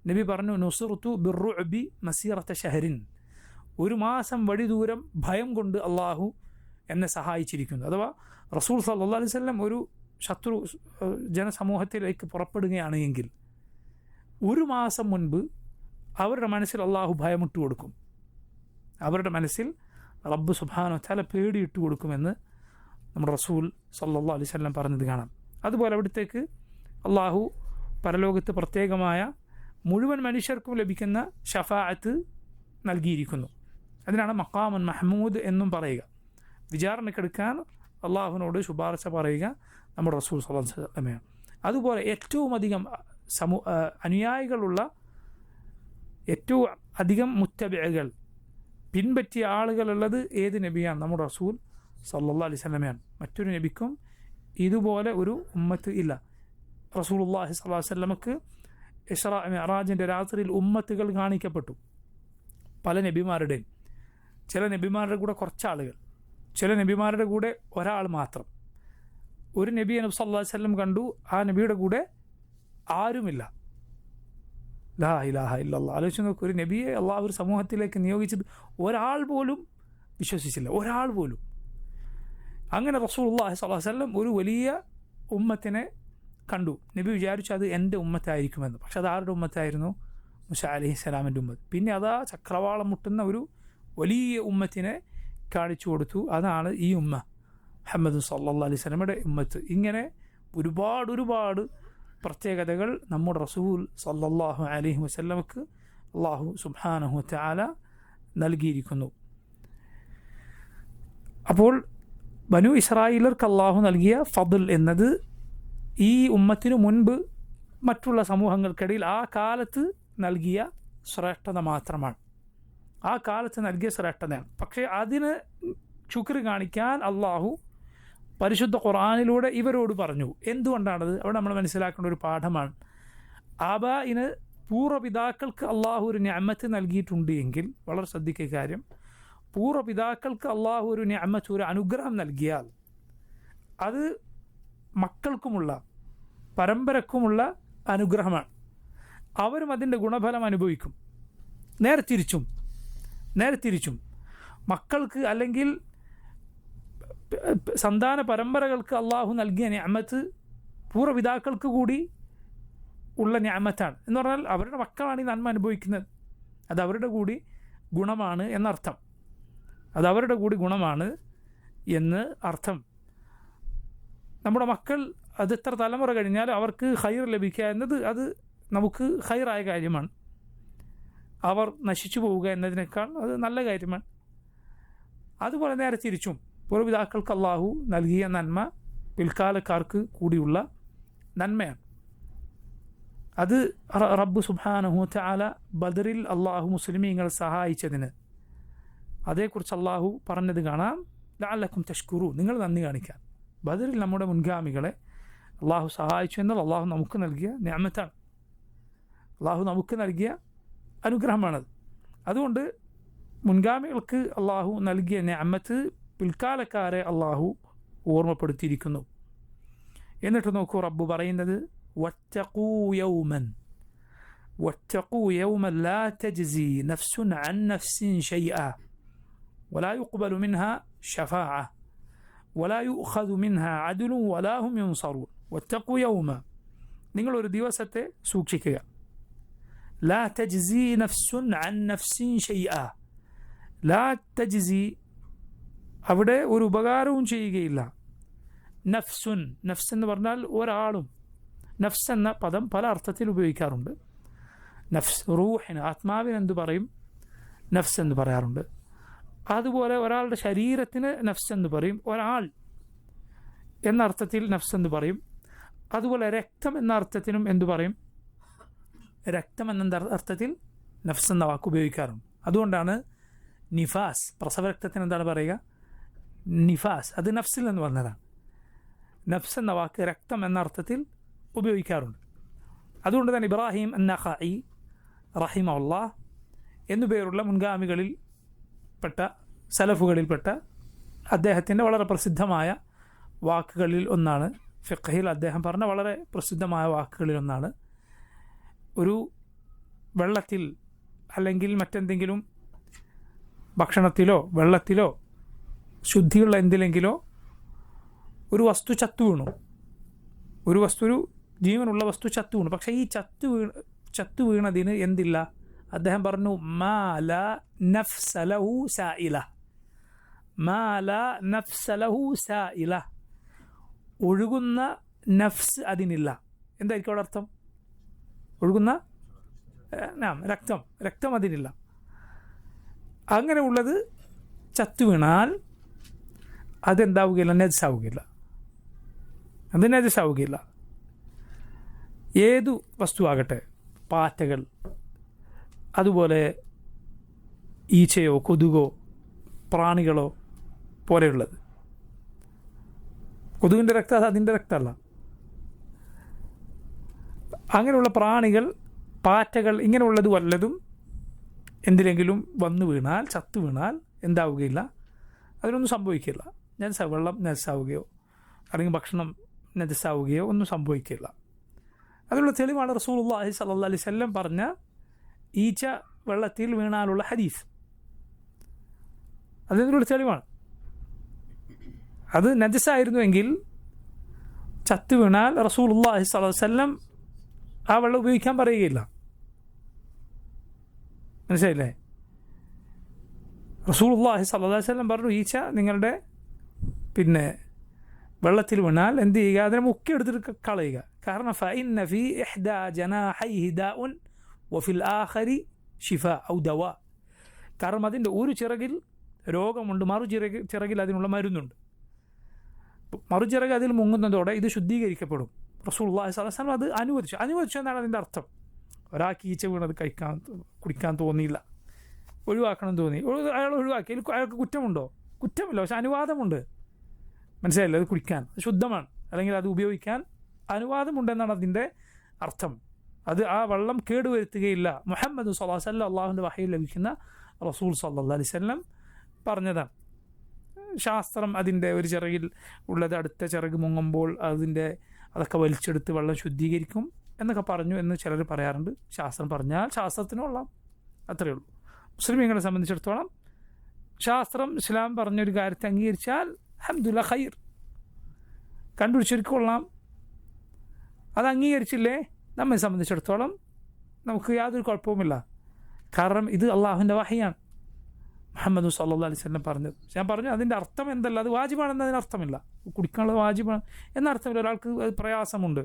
നബി പറഞ്ഞു, നുസ്റതു ബിർറുഅബി മസീറത ഷഹരിൻ. ഒരു മാസം വഴി ദൂരം ഭയം കൊണ്ട് അള്ളാഹു എന്നെ സഹായിച്ചിരിക്കുന്നു. അഥവാ റസൂൽ സല്ലല്ലാഹു അലൈഹി വസല്ലം ഒരു ശത്രു ജനസമൂഹത്തിലേക്ക് പുറപ്പെടുകയാണ് എങ്കിൽ ഒരു മാസം മുൻപ് അവരുടെ മനസ്സിൽ അള്ളാഹു ഭയമിട്ട് കൊടുക്കും. അവരുടെ മനസ്സിൽ റബ്ബ് സുബ്ഹാനഹു വ തആല പേടിയിട്ട് കൊടുക്കുമെന്ന് നമ്മുടെ റസൂൽ സല്ലല്ലാഹു അലൈഹി വസല്ലം പറഞ്ഞത് കാണാം. അതുപോലെ അവിടത്തേക്ക് അള്ളാഹു പരലോകത്ത് പ്രത്യേകമായ മുഴുവൻ മനുഷ്യർക്കും ലഭിക്കുന്ന ഷഫാഅത്ത് നൽകിയിരിക്കുന്നു. അതിനാണ് മഖാമുൻ മഹ്മൂദ് എന്നും പറയുക. വിചാരണക്കെടുക്കാൻ അള്ളാഹുവിനോട് ശുപാർശ പറയുക നമ്മുടെ റസൂൽ സല്ലല്ലാഹു അലൈഹി വസല്ലമയാണ്. അതുപോലെ ഏറ്റവും അധികം അനുയായികളുള്ള, ഏറ്റവും അധികം മുത്തബിഅകൾ പിൻപറ്റിയ ആളുകളുള്ളത് ഏത് നബിയാണ്? നമ്മുടെ റസൂൽ സല്ലല്ലാഹു അലൈഹി വസല്ലമയാണ്. മറ്റൊരു നബിക്കും ഇതുപോലെ ഒരു ഉമ്മത്ത് ഇല്ല. റസൂലുള്ളാഹി സ്വല്ലല്ലാഹു അലൈഹി വസല്ലമക്ക് ഇസ്റാ മിഅ്റാജിൻ്റെ രാത്രിയിൽ ഉമ്മത്തുകൾ കാണിക്കപ്പെട്ടു. പല നബിമാരുടെയും. ചില നബിമാരുടെ കൂടെ കുറച്ചാളുകൾ, ചില നബിമാരുടെ കൂടെ ഒരാൾ മാത്രം. ഒരു നബിയെ നബി സല്ലല്ലാഹു അലൈഹി വസല്ലം കണ്ടു, ആ നബിയുടെ കൂടെ ആരുമില്ല. ലാ ഇലാഹ ഇല്ലല്ലാഹ്. ആലോചിച്ച് നോക്ക്, ഒരു നബിയെ അള്ളാഹു ഒരു സമൂഹത്തിലേക്ക് നിയോഗിച്ചത് ഒരാൾ പോലും വിശ്വസിച്ചില്ല, ഒരാൾ പോലും. അങ്ങനെ റസൂലുള്ളാഹി സ്വല്ലല്ലാഹു അലൈഹി വസല്ലം ഒരു വലിയ ഉമ്മത്തിനെ കണ്ടു. നബി വിചാരിച്ചു അത് എൻ്റെ ഉമ്മത്തായിരിക്കുമെന്ന്. പക്ഷെ അത് ആരുടെ ഉമ്മത്തായിരുന്നു? മൂസാ അലൈഹിസ്സലാമിൻ്റെ ഉമ്മത്ത്. പിന്നെ അതാ ചക്രവാളം മുട്ടുന്ന ഒരു വലിയ ഉമ്മത്തിനെ കാണിച്ചു കൊടുത്തു. അതാണ് ഈ ഉമ്മ, മുഹമ്മദ് സല്ലല്ലാഹു അലൈഹി വസല്ലമയുടെ ഉമ്മത്ത്. ഇങ്ങനെ ഒരുപാട് പ്രത്യേകതകൾ നമ്മുടെ റസൂൽ സല്ലല്ലാഹു അലൈഹി വസല്ലമക്ക് അല്ലാഹു സുബ്ഹാനഹു വ തആല നൽകിയിരിക്കുന്നു. അപ്പോൾ ബനു ഇസ്രായേലർക്ക് അല്ലാഹു നൽകിയ ഫضൽ എന്നത് ഈ ഉമ്മത്തിനു മുൻപ് മറ്റുള്ള സമൂഹങ്ങൾക്കിടയിൽ ആ കാലത്ത് നൽകിയ ശ്രേഷ്ഠത മാത്രമാണ്. ആ കാലത്ത് നൽകിയ ശ്രേഷ്ഠതയാണ്. പക്ഷേ അതിന് ശുക്ർ കാണിക്കാൻ അള്ളാഹു പരിശുദ്ധ ഖുർആനിലൂടെ ഇവരോട് പറഞ്ഞു. എന്തുകൊണ്ടാണത്? അവിടെ നമ്മൾ മനസ്സിലാക്കേണ്ട ഒരു പാഠമാണ്. ആബാഇന് പൂർവ്വപിതാക്കൾക്ക് അള്ളാഹു ഒരു നിഅമത്ത് നൽകിയിട്ടുണ്ട് എങ്കിൽ, വളരെ ശ്രദ്ധിക്കുക കാര്യം, പൂർവ്വപിതാക്കൾക്ക് അള്ളാഹു ഒരു നിഅമത്ത്, ഒരു അനുഗ്രഹം നൽകിയാൽ അത് മക്കൾക്കുമുള്ള, പരമ്പരക്കുമുള്ള അനുഗ്രഹമാണ്. അവരും അതിൻ്റെ ഗുണഫലം അനുഭവിക്കും. നേരെ തിരിച്ചും മക്കൾക്ക് അല്ലെങ്കിൽ സന്താന പരമ്പരകൾക്ക് അള്ളാഹു നൽകിയ നിഅമത്ത് പൂർവ്വപിതാക്കൾക്ക് കൂടി ഉള്ള നിഅമത്താണ്. എന്ന് പറഞ്ഞാൽ അവരുടെ മക്കളാണ് ഈ നന്മ അനുഭവിക്കുന്നത്. അത് അവരുടെ കൂടി ഗുണമാണ് എന്നർത്ഥം. അതവരുടെ കൂടി ഗുണമാണ് എന്ന് അർത്ഥം. നമ്മുടെ മക്കൾ അത് എത്ര തലമുറ കഴിഞ്ഞാൽ അവർക്ക് ഖൈർ ലഭിക്കുക എന്നത് അത് നമുക്ക് ഖൈറായ കാര്യമാണ്. അവർ നശിച്ചു പോവുക എന്നതിനേക്കാൾ അത് നല്ല കാര്യമാണ്. അതുപോലെ നേരെ തിരിച്ചും പൂർവ്വപിതാക്കൾക്ക് അള്ളാഹു നൽകിയ നന്മ പിൽക്കാലക്കാർക്ക് കൂടിയുള്ള നന്മയാണ്. അത് റബ്ബ് സുബ്ഹാനഹു വ തആല ബദറിൽ അള്ളാഹു മുസ്ലിമീങ്ങളെ സഹായിച്ചതിന് അതേക്കുറിച്ച് അള്ളാഹു പറഞ്ഞത് കാണാം. ലഅല്ലക്കും തഷ്കുറൂൻ, നിങ്ങൾ നന്ദി കാണിക്കാൻ. ബദറിൽ നമ്മുടെ മുൻഗാമികളെ അള്ളാഹു സഹായിച്ചു എന്നാൽ അള്ളാഹു നമുക്ക് നൽകിയ നിഅമത്താണ്, അള്ളാഹു നമുക്ക് നൽകിയ അനുഗ്രഹമാണത്. അതുകൊണ്ട് മുൻഗാമികൾക്ക് അള്ളാഹു നൽകിയ നിഅമത്ത് പിൽക്കാലക്കാരെ അള്ളാഹു ഓർമ്മപ്പെടുത്തിയിരിക്കുന്നു. എന്നിട്ട് നോക്കൂ, റബ്ബ് പറയുന്നത് വത്തഖൂ യൗമൻ ലാ തജ്സി നഫ്സുൻ അൻ നഫ്സിൻ ശൈഅ വലാ യുഖ്ബലു മിൻഹാ ശഫാഅ വലാ യുഖദു മിൻഹാ അദ്ലുൻ വലാ ഹും യുൻസറൂൻ. വത്തഖൂ യൗമ, നിങ്ങളൊരു ദിവസത്തെ സൂക്ഷിക്കുക. ലാ തജ്സി നഫ്സുൻ അൻ നഫ്സിൻ ശൈഅ, ലാ തജ്സി, അവിടെ ഒരു ഉപകാരവും ചെയ്യുകയില്ല. നഫ്സുൻ, നഫ്സ് എന്ന് പറഞ്ഞാൽ ഒരാളും, നഫ്സ് എന്ന പദം പല അർത്ഥത്തിൽ ഉപയോഗിക്കാറുണ്ട്. നഫ്സ്, റൂഹിന്, ആത്മാവിന് എന്തു പറയും? നഫ്സ് എന്ന് പറയാറുണ്ട്. അതുപോലെ ഒരാളുടെ ശരീരത്തിന് നഫ്സ് എന്ന് പറയും, ഒരാൾ എന്ന അർത്ഥത്തിൽ നഫ്സ് എന്ന് പറയും. അതുപോലെ രക്തം എന്ന അർത്ഥത്തിനും എന്തു പറയും? രക്തം എന്ന അർത്ഥത്തിൽ നഫ്സ് എന്ന വാക്ക് ഉപയോഗിക്കാറുണ്ട്. അതുകൊണ്ടാണ് നിഫാസ്, പ്രസവരക്തത്തിന് എന്താണ് പറയുക? നിഫാസ്. അത് നഫ്സിൽ നിന്ന് വന്നതാണ്. നഫ്സ് എന്ന വാക്ക് രക്തം എന്ന അർത്ഥത്തിൽ ഉപയോഗിക്കാറുണ്ട്. അതുകൊണ്ട് തന്നെ ഇബ്രാഹിം അന്നഖഈ റഹിമഹുല്ലാഹ് എന്നുപേരുള്ള മുൻഗാമികളിൽ പെട്ട, സലഫുകളിൽപ്പെട്ട അദ്ദേഹത്തിൻ്റെ വളരെ പ്രസിദ്ധമായ വാക്കുകളിൽ ഒന്നാണ്, ഫിഖ്ഹിൽ അദ്ദേഹം പറഞ്ഞ വളരെ പ്രസിദ്ധമായ വാക്കുകളിൽ ഒന്നാണ്, ഒരു വെള്ളത്തിൽ അല്ലെങ്കിൽ മറ്റെന്തെങ്കിലും ഭക്ഷണത്തിലോ വെള്ളത്തിലോ ശുദ്ധിയുള്ള എന്തിലെങ്കിലോ ഒരു വസ്തു ചത്തു വീണു, ഒരു ജീവനുള്ള വസ്തു ചത്തു വീണു. പക്ഷേ ഈ ചത്തു വീണതിന് എന്തില്ല? അദ്ദേഹം പറഞ്ഞു മാ ലാ നഫ്സ ലഹു സായില, മാ ലാ നഫ്സ ലഹു സായില, ഒഴുകുന്ന നഫ്സ് അതിനില്ല. എന്തായിരിക്കും അവിടെ അർത്ഥം? ഒഴുകുന്ന രക്തം അതിനില്ല. അങ്ങനെ ഉള്ളത് ചത്തു വീണാൽ അതെന്താവുകയില്ല? നജസാവുകയില്ല. അത് നജസാവുകയില്ല. ഏതു വസ്തുവാകട്ടെ, പാറ്റകൾ, അതുപോലെ ഈച്ചയോ കൊതുകോ പ്രാണികളോ പോലെയുള്ളത്. കൊതുകിൻ്റെ രക്തം അത് അതിൻ്റെ രക്തമല്ല. അങ്ങനെയുള്ള പ്രാണികൾ, പാറ്റകൾ, ഇങ്ങനെയുള്ളത് വല്ലതും എന്തിലെങ്കിലും വന്നു വീണാൽ, ചത്തു വീണാൽ എന്താവുകയില്ല? അതിനൊന്നും സംഭവിക്കില്ല. വെള്ളം നജസാവുകയോ അല്ലെങ്കിൽ ഭക്ഷണം നജസാവുകയോ ഒന്നും സംഭവിക്കില്ല. അതിനുള്ള തെളിവാണ് റസൂലുള്ളാഹി സ്വല്ലല്ലാഹി അലൈഹി വസല്ലം പറഞ്ഞ ഈച്ച വെള്ളത്തിൽ വീണാലുള്ള ഹദീസ്. അതിനുള്ള തെളിവാണ്. അത് നജസായിരുന്നുവെങ്കിൽ ചത്തു വീണാൽ റസൂലുള്ളാഹി സ്വല്ലല്ലാഹി അലൈഹി വസല്ലം ആ വെള്ളം ഉപയോഗിക്കാൻ പറയുകയില്ല. മനസ്സിലായില്ലേ? റസൂലുള്ളാഹി സ്വല്ലല്ലാഹി അലൈഹി വസല്ലം പറഞ്ഞു, ഈച്ച നിങ്ങളുടെ വെള്ളത്തിൽ വീണാൽ എന്ത് ചെയ്യുക? അതിനെ മുക്കിയെടുത്തിട്ട് കളയുക. കാരണം ഫഇന്ന ഫീ ഇഹ്ദാ ജനാഹൈഹി ദാഉൻ വഫിൽ ആഖരി ഷിഫാ ഔ ദവാ. കാരണം അതിൻ്റെ ഒരു ചിറകിൽ രോഗമുണ്ട്, ചിറകിൽ അതിനുള്ള മരുന്നുണ്ട്. മറുചിറക് അതിൽ മുങ്ങുന്നതോടെ ഇത് ശുദ്ധീകരിക്കപ്പെടും. റസൂലുള്ളാഹി സ്വല്ലല്ലാഹി അലൈഹി വസല്ലം അത് അനുവദിച്ചു എന്നാണ് അതിൻ്റെ അർത്ഥം. ഒരാൾക്ക് ഈച്ച വീണത് കുടിക്കാൻ തോന്നിയില്ല, ഒഴിവാക്കണം തോന്നി, അയാൾ ഒഴിവാക്കി. അയാൾക്ക് കുറ്റമുണ്ടോ? കുറ്റമില്ല, പക്ഷെ അനുവാദമുണ്ട്. മനസ്സിലായില്ലേ? അത് കുടിക്കാൻ ശുദ്ധമാണ്, അല്ലെങ്കിൽ അത് ഉപയോഗിക്കാൻ അനുവാദമുണ്ടെന്നാണ് അതിൻ്റെ അർത്ഥം. അത് ആ വെള്ളം കേടുവരുത്തുകയില്ല. മുഹമ്മദ് സ്വല്ലല്ലാഹു അലൈഹി വസല്ലം, അള്ളാഹുവിൻ്റെ വഹയിൽ ലഭിക്കുന്ന റസൂൽ സ്വല്ലല്ലാഹു അലൈഹി വസല്ലം പറഞ്ഞതാണ്. ശാസ്ത്രം അതിൻ്റെ ഒരു ചിറകിൽ ഉള്ളത് അടുത്ത ചിറക് മുങ്ങുമ്പോൾ അതൊക്കെ വലിച്ചെടുത്ത് വെള്ളം ശുദ്ധീകരിക്കും എന്നൊക്കെ പറഞ്ഞു എന്ന് ചിലർ പറയാറുണ്ട്. ശാസ്ത്രം പറഞ്ഞാൽ ശാസ്ത്രത്തിന് കൊള്ളാം, അത്രയേ ഉള്ളൂ. മുസ്ലിമീങ്ങളെ സംബന്ധിച്ചിടത്തോളം ശാസ്ത്രം, ഇസ്ലാം പറഞ്ഞൊരു കാര്യത്തെ അംഗീകരിച്ചാൽ അൽഹംദുലില്ലാഹ് ഖൈർ, കണ്ടുപിടിച്ചൊരുക്ക് കൊള്ളാം. അത് അംഗീകരിച്ചില്ലേ, നമ്മെ സംബന്ധിച്ചിടത്തോളം നമുക്ക് യാതൊരു കുഴപ്പവുമില്ല. കാരണം ഇത് അള്ളാഹുവിൻ്റെ വഹയാണ്, മുഹമ്മദ് സല്ലല്ലാഹു അലൈഹി വസല്ലം പറഞ്ഞത്. ഞാൻ പറഞ്ഞു അതിൻ്റെ അർത്ഥം എന്തല്ല, അത് വാജിബാണെന്നതിന് അർത്ഥമില്ല. കുടിക്കാനുള്ളത് വാജിബാണ് എന്നർത്ഥമില്ല. ഒരാൾക്ക് അത് പ്രയാസമുണ്ട്,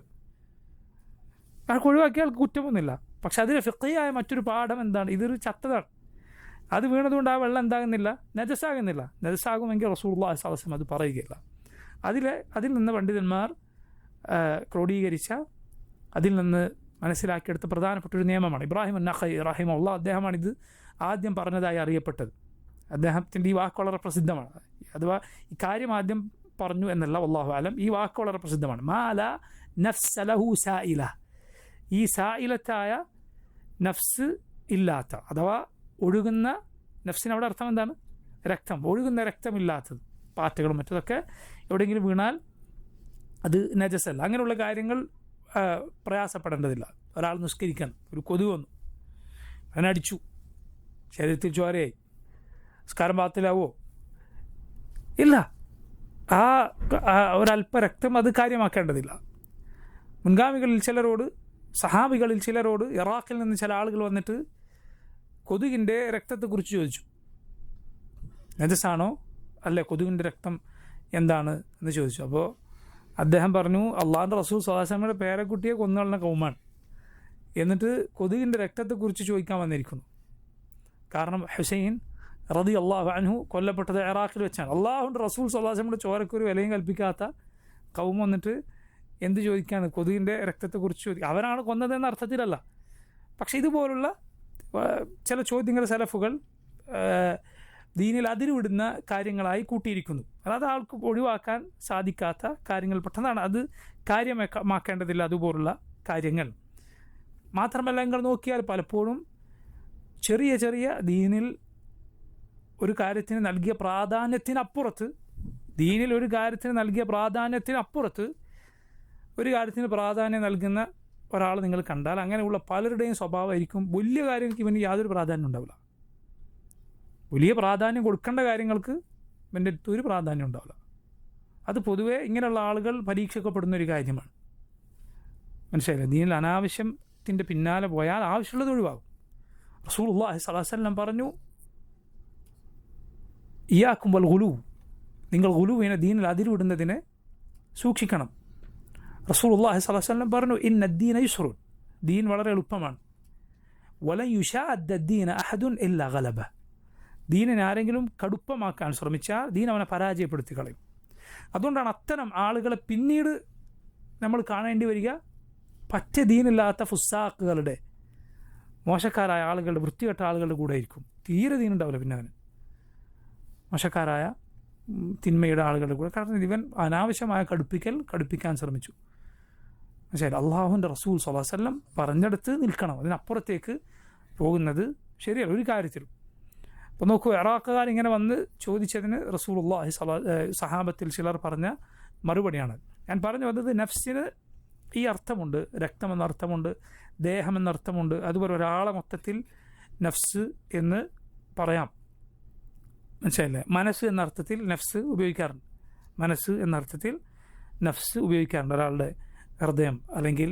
അയാൾക്ക് ഒഴിവാക്കിയാൽ കുറ്റമൊന്നുമില്ല. പക്ഷെ അതിൽ ഫിഖ്ഹിയായ മറ്റൊരു പാഠം എന്താണ്? ഇതൊരു ചത്തതാണ്, അത് വീണതുകൊണ്ട് ആ വെള്ളം എന്താകുന്നില്ല? നജസാകുന്നില്ല. നജസാകുമെങ്കിൽ റസൂലുള്ളാഹി സ്വല്ലല്ലാഹു അലൈഹി വസല്ലം അത് പറയുകയില്ല. അതിൽ നിന്ന് പണ്ഡിതന്മാർ ക്രോഡീകരിച്ച, അതിൽ നിന്ന് മനസ്സിലാക്കിയെടുത്ത പ്രധാനപ്പെട്ട ഒരു നിയമമാണ്. ഇബ്രാഹിം അന്നഖഈ റഹിമഹുല്ലാഹ് അദ്ദേഹമാണ് ഇത് ആദ്യം പറഞ്ഞതായി അറിയപ്പെട്ടത്. അദ്ദേഹത്തിൻ്റെ ഈ വാക്ക് വളരെ പ്രസിദ്ധമാണ്. അഥവാ ഈ കാര്യം ആദ്യം പറഞ്ഞു എന്നല്ല, വല്ലാഹു അലം. ഈ വാക്ക് വളരെ പ്രസിദ്ധമാണ്. മാ ലാ നഫ്സ ലഹു സായില, ഈ സായിലത്തായ നഫ്സ് ഇല്ലാത്ത, അഥവാ ഒഴുകുന്ന നഫ്സിന് അവിടെ അർത്ഥം എന്താണ്? രക്തം. ഒഴുകുന്ന രക്തമില്ലാത്തത്, പാറ്റകളും മറ്റതൊക്കെ എവിടെയെങ്കിലും വീണാൽ അത് നജസല്ല. അങ്ങനെയുള്ള കാര്യങ്ങൾ പ്രയാസപ്പെടേണ്ടതില്ല. ഒരാൾ നിസ്കരിക്കാൻ ഒരു കൊതുക് വന്നു, അതിനടിച്ചു, ശരീരത്തിൽ ചോരയായി, നിസ്കാരം പാത്തിലാവോ? ഇല്ല. ആ ഒരല്പ രക്തം അത് കാര്യമാക്കേണ്ടതില്ല. മുൻഗാമികളിൽ ചിലരോട്, സഹാബികളിൽ ചിലരോട് ഇറാഖിൽ നിന്ന് ചില ആളുകൾ വന്നിട്ട് കൊതുകിൻ്റെ രക്തത്തെക്കുറിച്ച് ചോദിച്ചു. നജസാണോ അല്ലേ, കൊതുകിൻ്റെ രക്തം എന്താണ് എന്ന് ചോദിച്ചു. അപ്പോൾ അദ്ദേഹം പറഞ്ഞു അള്ളാഹുൻ്റെ റസൂൽ സ്വല്ലല്ലാഹു അലൈഹി വസല്ലമയുടെ പേരക്കുട്ടിയെ കൊന്നുകളഞ്ഞ കൗമാണ്, എന്നിട്ട് കൊതുകിൻ്റെ രക്തത്തെക്കുറിച്ച് ചോദിക്കാൻ വന്നിരിക്കുന്നു. കാരണം ഹുസൈൻ റളിയല്ലാഹു അൻഹു കൊല്ലപ്പെട്ടത് ഇറാഖിൽ വെച്ചാണ്. അള്ളാഹുൻ്റെ റസൂൽ സ്വല്ലല്ലാഹു അലൈഹി വസല്ലമയുടെ ചോരക്കൊരു വിലയും കൽപ്പിക്കാത്ത കൗമ വന്നിട്ട് എന്ത് ചോദിക്കുകയാണ്? കൊതുകിൻ്റെ രക്തത്തെക്കുറിച്ച് ചോദിക്കുക. അവരാണ് കൊന്നതെന്ന അർത്ഥത്തിലല്ല, പക്ഷേ ഇതുപോലുള്ള ചില ചോദ്യങ്ങൾ സലഫുകൾ ദീനിൽ അതിരുവിടുന്ന കാര്യങ്ങളായി കൂട്ടിയിരിക്കുന്നു. അതായത് ആൾക്ക് ഒഴിവാക്കാൻ സാധിക്കാത്ത കാര്യങ്ങൾ പെട്ടെന്നാണ്, അത് കാര്യമാക്കേണ്ടതില്ല അതുപോലുള്ള കാര്യങ്ങൾ. മാത്രമല്ല, നിങ്ങൾ നോക്കിയാൽ പലപ്പോഴും ചെറിയ ചെറിയ ദീനിൽ ഒരു കാര്യത്തിന് നൽകിയ പ്രാധാന്യത്തിനപ്പുറത്ത്, ദീനിൽ ഒരു കാര്യത്തിന് നൽകിയ പ്രാധാന്യത്തിനപ്പുറത്ത് ഒരു കാര്യത്തിന് പ്രാധാന്യം നൽകുന്ന ഒരാൾ നിങ്ങൾ കണ്ടാൽ അങ്ങനെയുള്ള പലരുടെയും സ്വഭാവമായിരിക്കും വലിയ കാര്യങ്ങൾക്ക് ഇവന് യാതൊരു പ്രാധാന്യം ഉണ്ടാവില്ല. വലിയ പ്രാധാന്യം കൊടുക്കേണ്ട കാര്യങ്ങൾക്ക് ഇവൻ്റെ അടുത്ത് ഒരു പ്രാധാന്യം ഉണ്ടാവില്ല. അത് പൊതുവേ ഇങ്ങനെയുള്ള ആളുകൾ പരീക്ഷിക്കപ്പെടുന്ന ഒരു കാര്യമാണ്. മനസ്സിലായില്ലേ? ദീനിൽ അനാവശ്യത്തിൻ്റെ പിന്നാലെ പോയാൽ ആവശ്യമുള്ളത് ഒഴിവാകും. റസൂലുള്ളാഹി സ്വല്ലല്ലാഹു അലൈഹി വസല്ലം പറഞ്ഞു, ഇയ്യാക്കും വൽ ഗുലൂ, നിങ്ങൾ ഗുലൂവിനെ ദീനിൽ അതിരുവിടുന്നതിനെ സൂക്ഷിക്കണം. റസൂലുള്ളാഹി സ്വല്ലല്ലാഹു അലൈഹി വസല്ലം പറഞ്ഞു, ഇന്ന ദീന യുസ്റുൻ, ദീൻ വളരെ എളുപ്പമാണ്. വലൻ യുശാദ്ദ ദീന അഹദുൻ ഇല്ലാ ഗലബ, ദീനിനെ ആരെങ്കിലും കടുപ്പമാക്കാൻ ശ്രമിച്ചാൽ ദീൻ അവനെ പരാജയപ്പെടുത്തി കളയും. അതുകൊണ്ടാണ് അത്തരം ആളുകളെ പിന്നീട് നമ്മൾ കാണേണ്ടി വരിക പറ്റ ദീനില്ലാത്ത ഫുസാക്കുകളുടെ, മോശക്കാരായ ആളുകളുടെ, വൃത്തികെട്ട ആളുകളുടെ കൂടെ ആയിരിക്കും. തീരെ ദീനുണ്ടാവില്ല പിന്നെ അവന്, മോശക്കാരായ തിന്മയുടെ ആളുകളുടെ കൂടെ. കാരണം ഇവൻ അനാവശ്യമായ കടുപ്പിക്കാൻ ശ്രമിച്ചു. മനസ്സിലായി? അള്ളാഹുവിൻ്റെ റസൂൽ സ്വല്ലല്ലാഹു അലൈഹി വസല്ലം പറഞ്ഞെടുത്ത് നിൽക്കണം, അതിനപ്പുറത്തേക്ക് പോകുന്നത് ശരിയല്ല ഒരു കാര്യത്തിലും. അപ്പോൾ നോക്കൂ, ഇറാഖുകാർ ഇങ്ങനെ വന്ന് ചോദിച്ചതിന് റസൂലുള്ളാഹി സഹാബത്തിൽ ചിലർ പറഞ്ഞ മറുപടിയാണ് ഞാൻ പറഞ്ഞു വന്നത്. നഫ്സിന് ഈ അർത്ഥമുണ്ട്, രക്തമെന്ന അർത്ഥമുണ്ട്, ദേഹം എന്നർത്ഥമുണ്ട്. അതുപോലെ ഒരാളെ മൊത്തത്തിൽ നഫ്സ് എന്ന് പറയാം. മനസ്സിലായില്ലേ? മനസ്സ് എന്ന അർത്ഥത്തിൽ നഫ്സ് ഉപയോഗിക്കാറുണ്ട്. മനസ്സ് എന്ന അർത്ഥത്തിൽ നഫ്സ് ഉപയോഗിക്കാറുണ്ട്, ഒരാളുടെ ഹൃദയം അല്ലെങ്കിൽ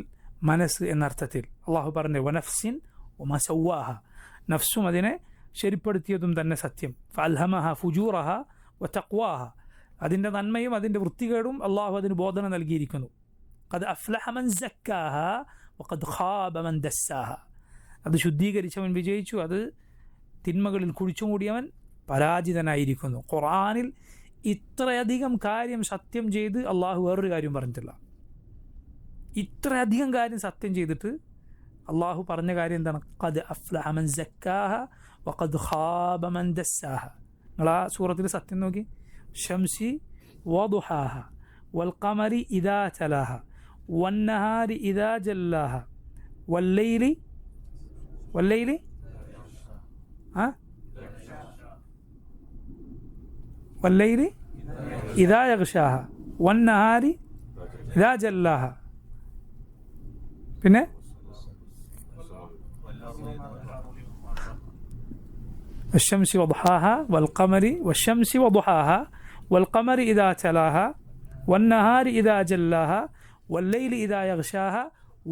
മനസ്സ് എന്ന അർത്ഥത്തിൽ. അള്ളാഹു പറഞ്ഞു വനഫ്സിൻ വമാ സവ്വാഹ, നഫ്സും അതിനെ ശരിപ്പെടുത്തിയതും തന്നെ സത്യം. ഫഅൽഹമഹ ഫുജൂറഹ വതഖ്വാഹ, അതിൻ്റെ നന്മയും അതിൻ്റെ വൃത്തികേടും അള്ളാഹു അതിന് ബോധന നൽകിയിരിക്കുന്നു. ഖദ് അഫ്ലഹ മൻ സക്കാഹ വഖദ് ഖാബ മൻ ദസ്സാഹ, അത് ശുദ്ധീകരിച്ചവൻ വിജയിച്ചു, അത് തിന്മകളിൽ കുഴിച്ചുമൂടിയവൻ പരാജിതനായിരിക്കുന്നു. ഖുർആനിൽ ഇത്രയധികം കാര്യം സത്യം ചെയ്ത് അള്ളാഹു വേറൊരു കാര്യം പറഞ്ഞിട്ടില്ല. ഇത്രയധികം കാര്യം സത്യം ചെയ്തിട്ട് അള്ളാഹു പറഞ്ഞ കാര്യം എന്താണ്? ഖദ് അഫ്ലഹ മൻ സക്കാഹ വഖദ് ഖാബ മൻ ദസ്സാഹ. നിങ്ങൾ ആ സൂറത്തിൽ സത്യം നോക്കി. ശംസി വദുഹാഹ വൽ ഖമരി ഇദാ തലാഹ വന്നഹാരി ഇദാ ജല്ലാഹ വല്ലൈലി വല്ലൈലി ഇദാ യഗ്ഷാഹ വന്നഹാരി ഇദാ ജല്ലാഹ. പിന്നെ الشمس وضحاها والقمر والشمس وضحاها والقمر إذا تلاها والنهار إذا جلاها والليل إذا يغشاها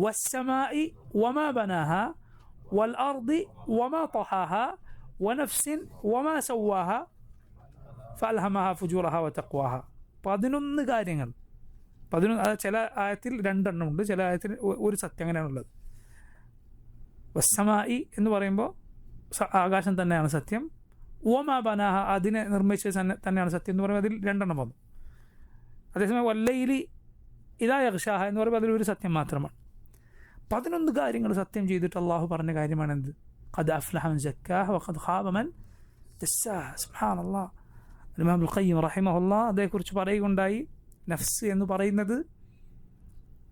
والسماء وما بناها والأرض وما طحاها ونفس وما سواها فألهمها فجورها وتقواها. 11 കാര്യങ്ങൾ. 11 ചില ആയത്തിൽ 2 ഉണ്ട്, ചില ആയത്തിൽ ഒരു സത്യം അങ്ങനെയാണുള്ളത്. വസ്സമായി എന്ന് പറയുമ്പോൾ ആകാശം തന്നെയാണ് സത്യം. ഓമാ ബനാഹ, അതിനെ നിർമ്മിച്ചത് തന്നെയാണ് സത്യം എന്ന് പറയുമ്പോൾ അതിൽ 2 വന്നു. അതേസമയം വല്ലൈലി ഇദാ യഗ്ഷാഹ എന്ന് പറയുമ്പോൾ അതിലൊരു സത്യം മാത്രമാണ്. 11 കാര്യങ്ങൾ സത്യം ചെയ്തിട്ട് അള്ളാഹു പറഞ്ഞ കാര്യമാണെന്ത്? ഖദ് അഫ്ലഹ മൻ സക്കാഹ വഖദ് ഖാബ മൻ ദസ്സാഹ. സുബ്ഹാനല്ലാഹ്. ഇമാം അൽ ഖയ്യിം റഹിമഹുല്ലാഹ് അതേക്കുറിച്ച് പറയുകയുണ്ടായി, നഫ്സ് എന്ന് പറയുന്നത്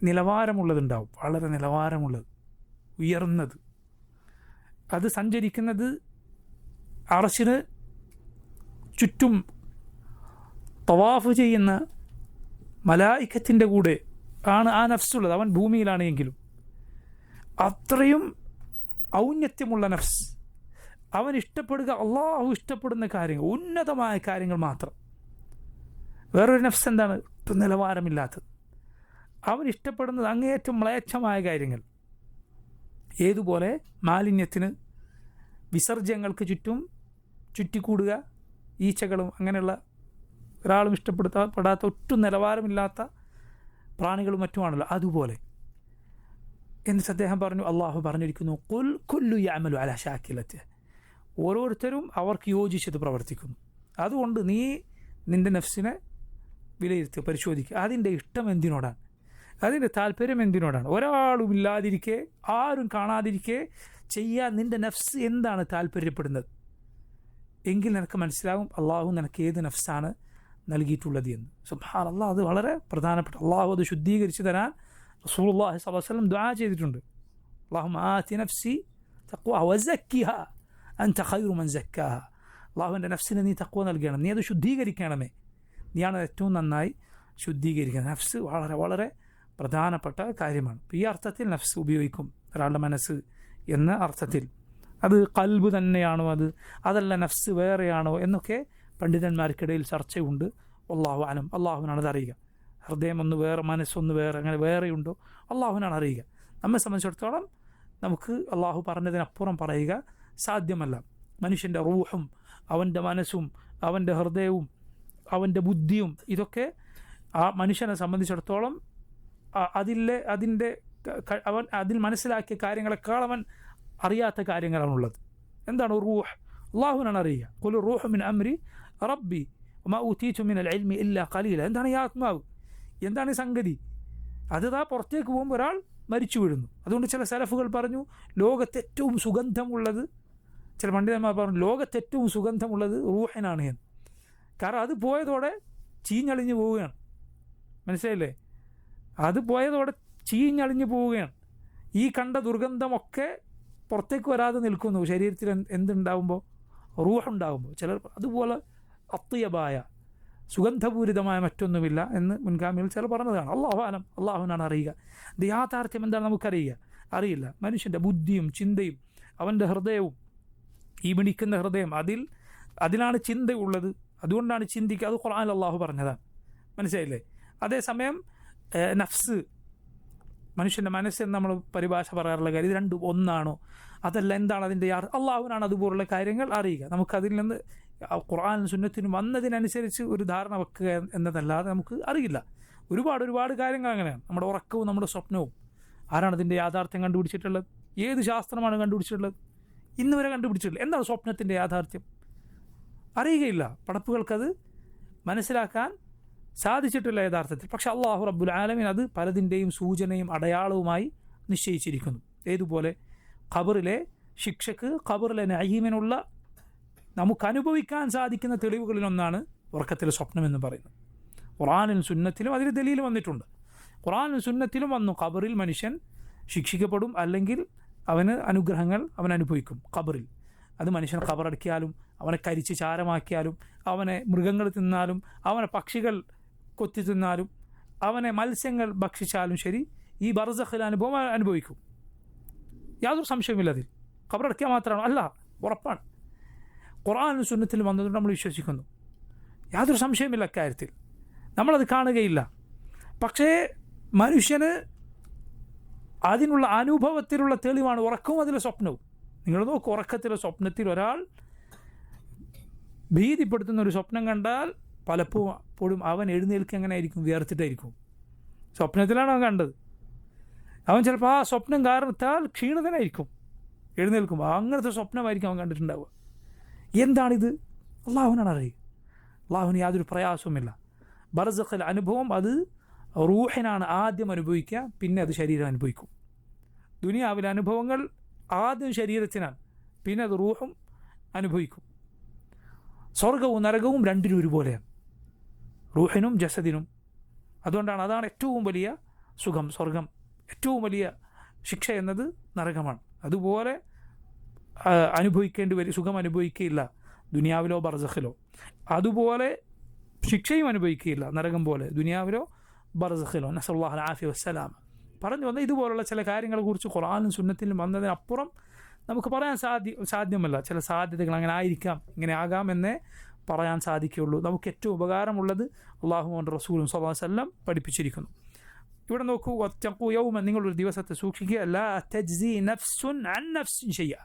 നിലവാരമുള്ളതുണ്ടാവും, വളരെ നിലവാരമുള്ളത്, ഉയർന്നത്. അത് സഞ്ചരിക്കുന്നത് അർശിന് ചുറ്റും തവാഫ് ചെയ്യുന്ന മലായിക്കത്തിൻ്റെ കൂടെ ആണ് ആ നഫ്സുള്ളത്. അവൻ ഭൂമിയിലാണ് എങ്കിലും അത്രയും ഔന്നത്യമുള്ള നഫ്സ്. അവൻ ഇഷ്ടപ്പെടുക അള്ളാഹു ഇഷ്ടപ്പെടുന്ന കാര്യങ്ങൾ, ഉന്നതമായ കാര്യങ്ങൾ മാത്രം. വേറൊരു നഫ്സ് എന്താണ്? ഒട്ടും നിലവാരമില്ലാത്തത്. അവൻ ഇഷ്ടപ്പെടുന്നത് അങ്ങേയറ്റം മ്ലേച്ഛമായ കാര്യങ്ങൾ. ഏതുപോലെ മാലിന്യത്തിന്, വിസർജ്യങ്ങൾക്ക് ചുറ്റും ചുറ്റിക്കൂടുക, ഈച്ചകളും അങ്ങനെയുള്ള ഒരാളും ഇഷ്ടപ്പെടാത്ത ഒട്ടും നിലവാരമില്ലാത്ത പ്രാണികളും മറ്റുമാണല്ലോ, അതുപോലെ. എന്നിട്ട് അദ്ദേഹം പറഞ്ഞു, അള്ളാഹു പറഞ്ഞിരിക്കുന്നു, ഖുൽ കുല്ലു യഅമലു അലാ ശാക്കിലത്തിഹി, ഓരോരുത്തരും അവർക്ക് യോജിച്ചത് പ്രവർത്തിക്കുന്നു. അതുകൊണ്ട് നീ നിൻ്റെ നഫ്സിനെ വിലയിരുത്തുക, പരിശോധിക്കുക. അതിൻ്റെ ഇഷ്ടം എന്തിനോടാണ്, അതിൻ്റെ താല്പര്യം എന്തിനോടാണ്? ഒരാളും ഇല്ലാതിരിക്കെ, ആരും കാണാതിരിക്കെ ചെയ്യാൻ നിൻ്റെ നഫ്സ് എന്താണ് താല്പര്യപ്പെടുന്നത് എങ്കിൽ നിനക്ക് മനസ്സിലാവും അള്ളാഹു നിനക്ക് ഏത് നഫ്സാണ് നൽകിയിട്ടുള്ളത് എന്ന്. സുബ്ഹാനല്ലാഹ്, അത് വളരെ പ്രധാനപ്പെട്ട. അള്ളാഹു അത് ശുദ്ധീകരിച്ച് തരാൻ റസൂലുള്ളാഹി സ്വല്ലല്ലാഹു അലൈഹി വസല്ലം ദുആ ചെയ്തിട്ടുണ്ട്. അല്ലാഹുമ്മ ആതി നഫ്സി തഖ്വ വസക്കിഹ അൻത ഖൈറു മൻ സക്കാഹ. അള്ളാഹുവിൻ്റെ നഫ്സിനെ നീ തഖ്വ നൽകണം, നീ അത് ശുദ്ധീകരിക്കണമേ, നീയാണ് ഏറ്റവും നന്നായി ശുദ്ധീകരിക്കുന്നത്. നഫ്സ് വളരെ വളരെ പ്രധാനപ്പെട്ട കാര്യമാണ്. ഈ അർത്ഥത്തിൽ നഫ്സ് ഉപയോഗിക്കും, ഒരാളുടെ മനസ്സ് എന്ന അർത്ഥത്തിൽ. അത് ഖൽബ് തന്നെയാണോ, അതല്ല നഫ്സ് വേറെയാണോ എന്നൊക്കെ പണ്ഡിതന്മാർക്കിടയിൽ ചർച്ചയുണ്ട്. അല്ലാഹു അലം, അള്ളാഹുവിനാണ് അത് അറിയുക. ഹൃദയം ഒന്ന് വേറെ, മനസ്സൊന്ന് വേറെ, അങ്ങനെ വേറെയുണ്ടോ, അള്ളാഹുവിനാണ് അറിയുക. നമ്മെ സംബന്ധിച്ചിടത്തോളം നമുക്ക് അള്ളാഹു പറഞ്ഞതിനപ്പുറം പറയുക സാധ്യമല്ല. മനുഷ്യൻ്റെ റൂഹും അവൻ്റെ മനസ്സും അവൻ്റെ ഹൃദയവും അവൻ്റെ ബുദ്ധിയും ഇതൊക്കെ ആ മനുഷ്യനെ സംബന്ധിച്ചിടത്തോളം അവൻ അതിൽ മനസ്സിലാക്കിയ കാര്യങ്ങളെക്കാൾ അവൻ അറിയാത്ത കാര്യങ്ങളാണുള്ളത്. എന്താണ് റൂഹ്? അള്ളാഹുവിനാണ് അറിയുക. ഖുൽ റൂഹു മിൻ അംരി റബ്ബി വമാ ഊതീതു മിനൽ ഇൽമി ഇല്ലാ ഖലീല. എന്താണ് ഈ ആത്മാവ്, എന്താണ് ഈ സംഗതി? അതാ പുറത്തേക്ക് പോകുമ്പോൾ ഒരാൾ മരിച്ചു വീഴുന്നു. അതുകൊണ്ട് ചില സലഫുകൾ പറഞ്ഞു ലോകത്തേറ്റവും സുഗന്ധമുള്ളത്, ചില പണ്ഡിതന്മാർ പറഞ്ഞു ലോകത്തേറ്റവും സുഗന്ധമുള്ളത് റൂഹിനാണ് എന്ന്. കാരണം അത് പോയതോടെ ചീഞ്ഞളിഞ്ഞു പോവുകയാണ്. മനസ്സിലായില്ലേ? അത് പോയതോടെ ചീഞ്ഞളിഞ്ഞു പോവുകയാണ്. ഈ കണ്ട ദുർഗന്ധമൊക്കെ പുറത്തേക്ക് വരാതെ നിൽക്കുന്നു. ശരീരത്തിൽ എന്തുണ്ടാകുമ്പോൾ, റൂഹുണ്ടാകുമ്പോൾ. ചിലർ അതുപോലെ അത്യബായ സുഗന്ധപൂരിതമായ മറ്റൊന്നുമില്ല എന്ന് മുൻഗാമികൾ ചിലർ പറഞ്ഞതാണ്. അല്ലാഹു അലം, അള്ളാഹുവിനാണ് അറിയുക. ഇത് യാഥാർത്ഥ്യം എന്താണ് അറിയില്ല. മനുഷ്യൻ്റെ ബുദ്ധിയും ചിന്തയും അവൻ്റെ ഹൃദയവും, ഈ മിടിക്കുന്ന ഹൃദയം, അതിലാണ് ചിന്തയുള്ളത്. അതുകൊണ്ടാണ് ചിന്തിക്കുക. അത് ഖുർആനിൽ അള്ളാഹു പറഞ്ഞതാണ്. മനസ്സിലായില്ലേ? അതേസമയം നഫ്സ്, മനുഷ്യൻ്റെ മനസ്സെന്ന് നമ്മൾ പരിഭാഷ പറയാറുള്ള കാര്യം, ഇത് രണ്ടും ഒന്നാണോ, അതല്ല, എന്താണ് അതിൻ്റെ അള്ളാഹുവിനാണ് അതുപോലുള്ള കാര്യങ്ങൾ അറിയുക. നമുക്കതിൽ നിന്ന് ഖുർആനും സുന്നത്തിനും വന്നതിനനുസരിച്ച് ഒരു ധാരണ വെക്കുക എന്നതല്ലാതെ നമുക്ക് അറിയില്ല. ഒരുപാട് കാര്യങ്ങൾ അങ്ങനെയാണ്. നമ്മുടെ ഉറക്കവും നമ്മുടെ സ്വപ്നവും ആരാണ് അതിൻ്റെ യാഥാർത്ഥ്യം കണ്ടുപിടിച്ചിട്ടുള്ളത്? ഏത് ശാസ്ത്രമാണ് കണ്ടുപിടിച്ചിട്ടുള്ളത്? ഇന്ന് വരെ കണ്ടുപിടിച്ചിട്ടില്ല. എന്താണ് സ്വപ്നത്തിൻ്റെ യാഥാർത്ഥ്യം? അറിയുകയില്ല. പടപ്പുകൾക്കത് മനസ്സിലാക്കാൻ സാധിച്ചിട്ടില്ല യഥാർത്ഥത്തിൽ. പക്ഷെ അള്ളാഹു റബ്ബുൽ ആലമീൻ അത് പലതിൻ്റെയും സൂചനയും അടയാളവുമായി നിശ്ചയിച്ചിരിക്കുന്നു. ഏതുപോലെ ഖബറിലെ ശിക്ഷക്ക്, ഖബറിലെ നഈമിനുള്ള നമുക്ക് അനുഭവിക്കാൻ സാധിക്കുന്ന തെളിവുകളിലൊന്നാണ് ഉറക്കത്തിലെ സ്വപ്നം എന്ന് പറയുന്നത്. ഖുർആനിലും സുന്നത്തിലും അതിന് ദലീൽ വന്നിട്ടുണ്ട്. ഖുർആനിലും സുന്നത്തിലും വന്നു, ഖബറിൽ മനുഷ്യൻ ശിക്ഷിക്കപ്പെടും, അല്ലെങ്കിൽ അവന് അനുഗ്രഹങ്ങൾ അവൻ അനുഭവിക്കും ഖബറിൽ. അത് മനുഷ്യൻ ഖബറടക്കിയാലും, അവനെ കരിച്ച് ചാരമാക്കിയാലും, അവനെ മൃഗങ്ങൾ തിന്നാലും, അവനെ പക്ഷികൾ കൊത്തി തിന്നാലും, അവനെ മത്സ്യങ്ങൾ ഭക്ഷിച്ചാലും ശരി, ഈ ബർസഖിലെ അനുഭവം അനുഭവിക്കും. യാതൊരു സംശയമില്ല. അതിൽ ഖബറടക്കിയാൽ മാത്രമാണ് അല്ല, ഉറപ്പാണ്. ഖുർആനും സുന്നത്തിൽ വന്നതുകൊണ്ട് നമ്മൾ വിശ്വസിക്കുന്നു. യാതൊരു സംശയമില്ല അക്കാര്യത്തിൽ. നമ്മളത് കാണുകയില്ല. പക്ഷേ മനുഷ്യന് അതിനുള്ള അനുഭവത്തിലുള്ള തെളിവാണ് ഉറക്കവും അതിലെ സ്വപ്നവും. നിങ്ങൾ നോക്കൂ, ഉറക്കത്തിലെ സ്വപ്നത്തിൽ ഒരാൾ ഭീതിപ്പെടുത്തുന്ന ഒരു സ്വപ്നം കണ്ടാൽ പലപ്പോഴും അവൻ എഴുന്നേൽക്കുക എങ്ങനെ ആയിരിക്കും? വിയർത്തിട്ടായിരിക്കും. സ്വപ്നത്തിലാണ് അവൻ കണ്ടത്. അവൻ ചിലപ്പോൾ ആ സ്വപ്നം കാരണത്താൽ ക്ഷീണിതനായിരിക്കും, എഴുന്നേൽക്കും. അങ്ങനത്തെ സ്വപ്നമായിരിക്കും അവൻ കണ്ടിട്ടുണ്ടാവുക. എന്താണിത്? അള്ളാഹുവിനാണ് അറിയുക. അള്ളാഹുവിന് യാതൊരു പ്രയാസവുമില്ല. ബർസഖിൽ അനുഭവം അത് റൂഹിനാണ് ആദ്യം അനുഭവിക്കുക, പിന്നെ അത് ശരീരം അനുഭവിക്കും. ദുനിയാവിലെ അനുഭവങ്ങൾ ആദ്യം ശരീരത്തിനാണ്, പിന്നെ അത് റൂഹും അനുഭവിക്കും. സ്വർഗവും നരകവും രണ്ടിനും ഒരുപോലെയാണ്, റൂഹിനും ജസദിനും. അതാണ് ഏറ്റവും വലിയ സുഖം സ്വർഗം, ഏറ്റവും വലിയ ശിക്ഷ എന്നത് നരകമാണ്. അതുപോലെ അനുഭവിക്കേണ്ടി വരും, സുഖം അനുഭവിക്കുകയില്ല ദുനിയാവിലോ ബർസഖിലോ. അതുപോലെ ശിക്ഷയും അനുഭവിക്കുകയില്ല നരകം പോലെ ദുനിയാവിലോ ബർസഖിലോ. നസ്അലുല്ലാഹൽ ആഫിയ വസ്സലാമ. പറഞ്ഞു വന്ന ഇതുപോലുള്ള ചില കാര്യങ്ങളെക്കുറിച്ച് ഖുർആനും സുന്നത്തിലും വന്നതിനപ്പുറം നമുക്ക് പറയാൻ സാധ്യമല്ല. ചില സാധ്യതകൾ അങ്ങനെ ആയിരിക്കാം, ഇങ്ങനെ ആകാം എന്നേ പറയാൻ സാധിക്കുകയുള്ളൂ. നമുക്ക് ഏറ്റവും ഉപകാരമുള്ളത് അള്ളാഹുവിൻ്റെ റസൂലും സ്വല്ലല്ലാഹു അലൈഹി വസല്ലം പഠിപ്പിച്ചിരിക്കുന്നു. ഇവിടെ നോക്കൂ, വത്തഖൂ യൗമൻ, നിങ്ങളൊരു ദിവസത്തെ സൂക്ഷിക്കുക, ലാ തജ്സി നഫ്സുൻ അൻ നഫ്സിൻ ശൈഅ,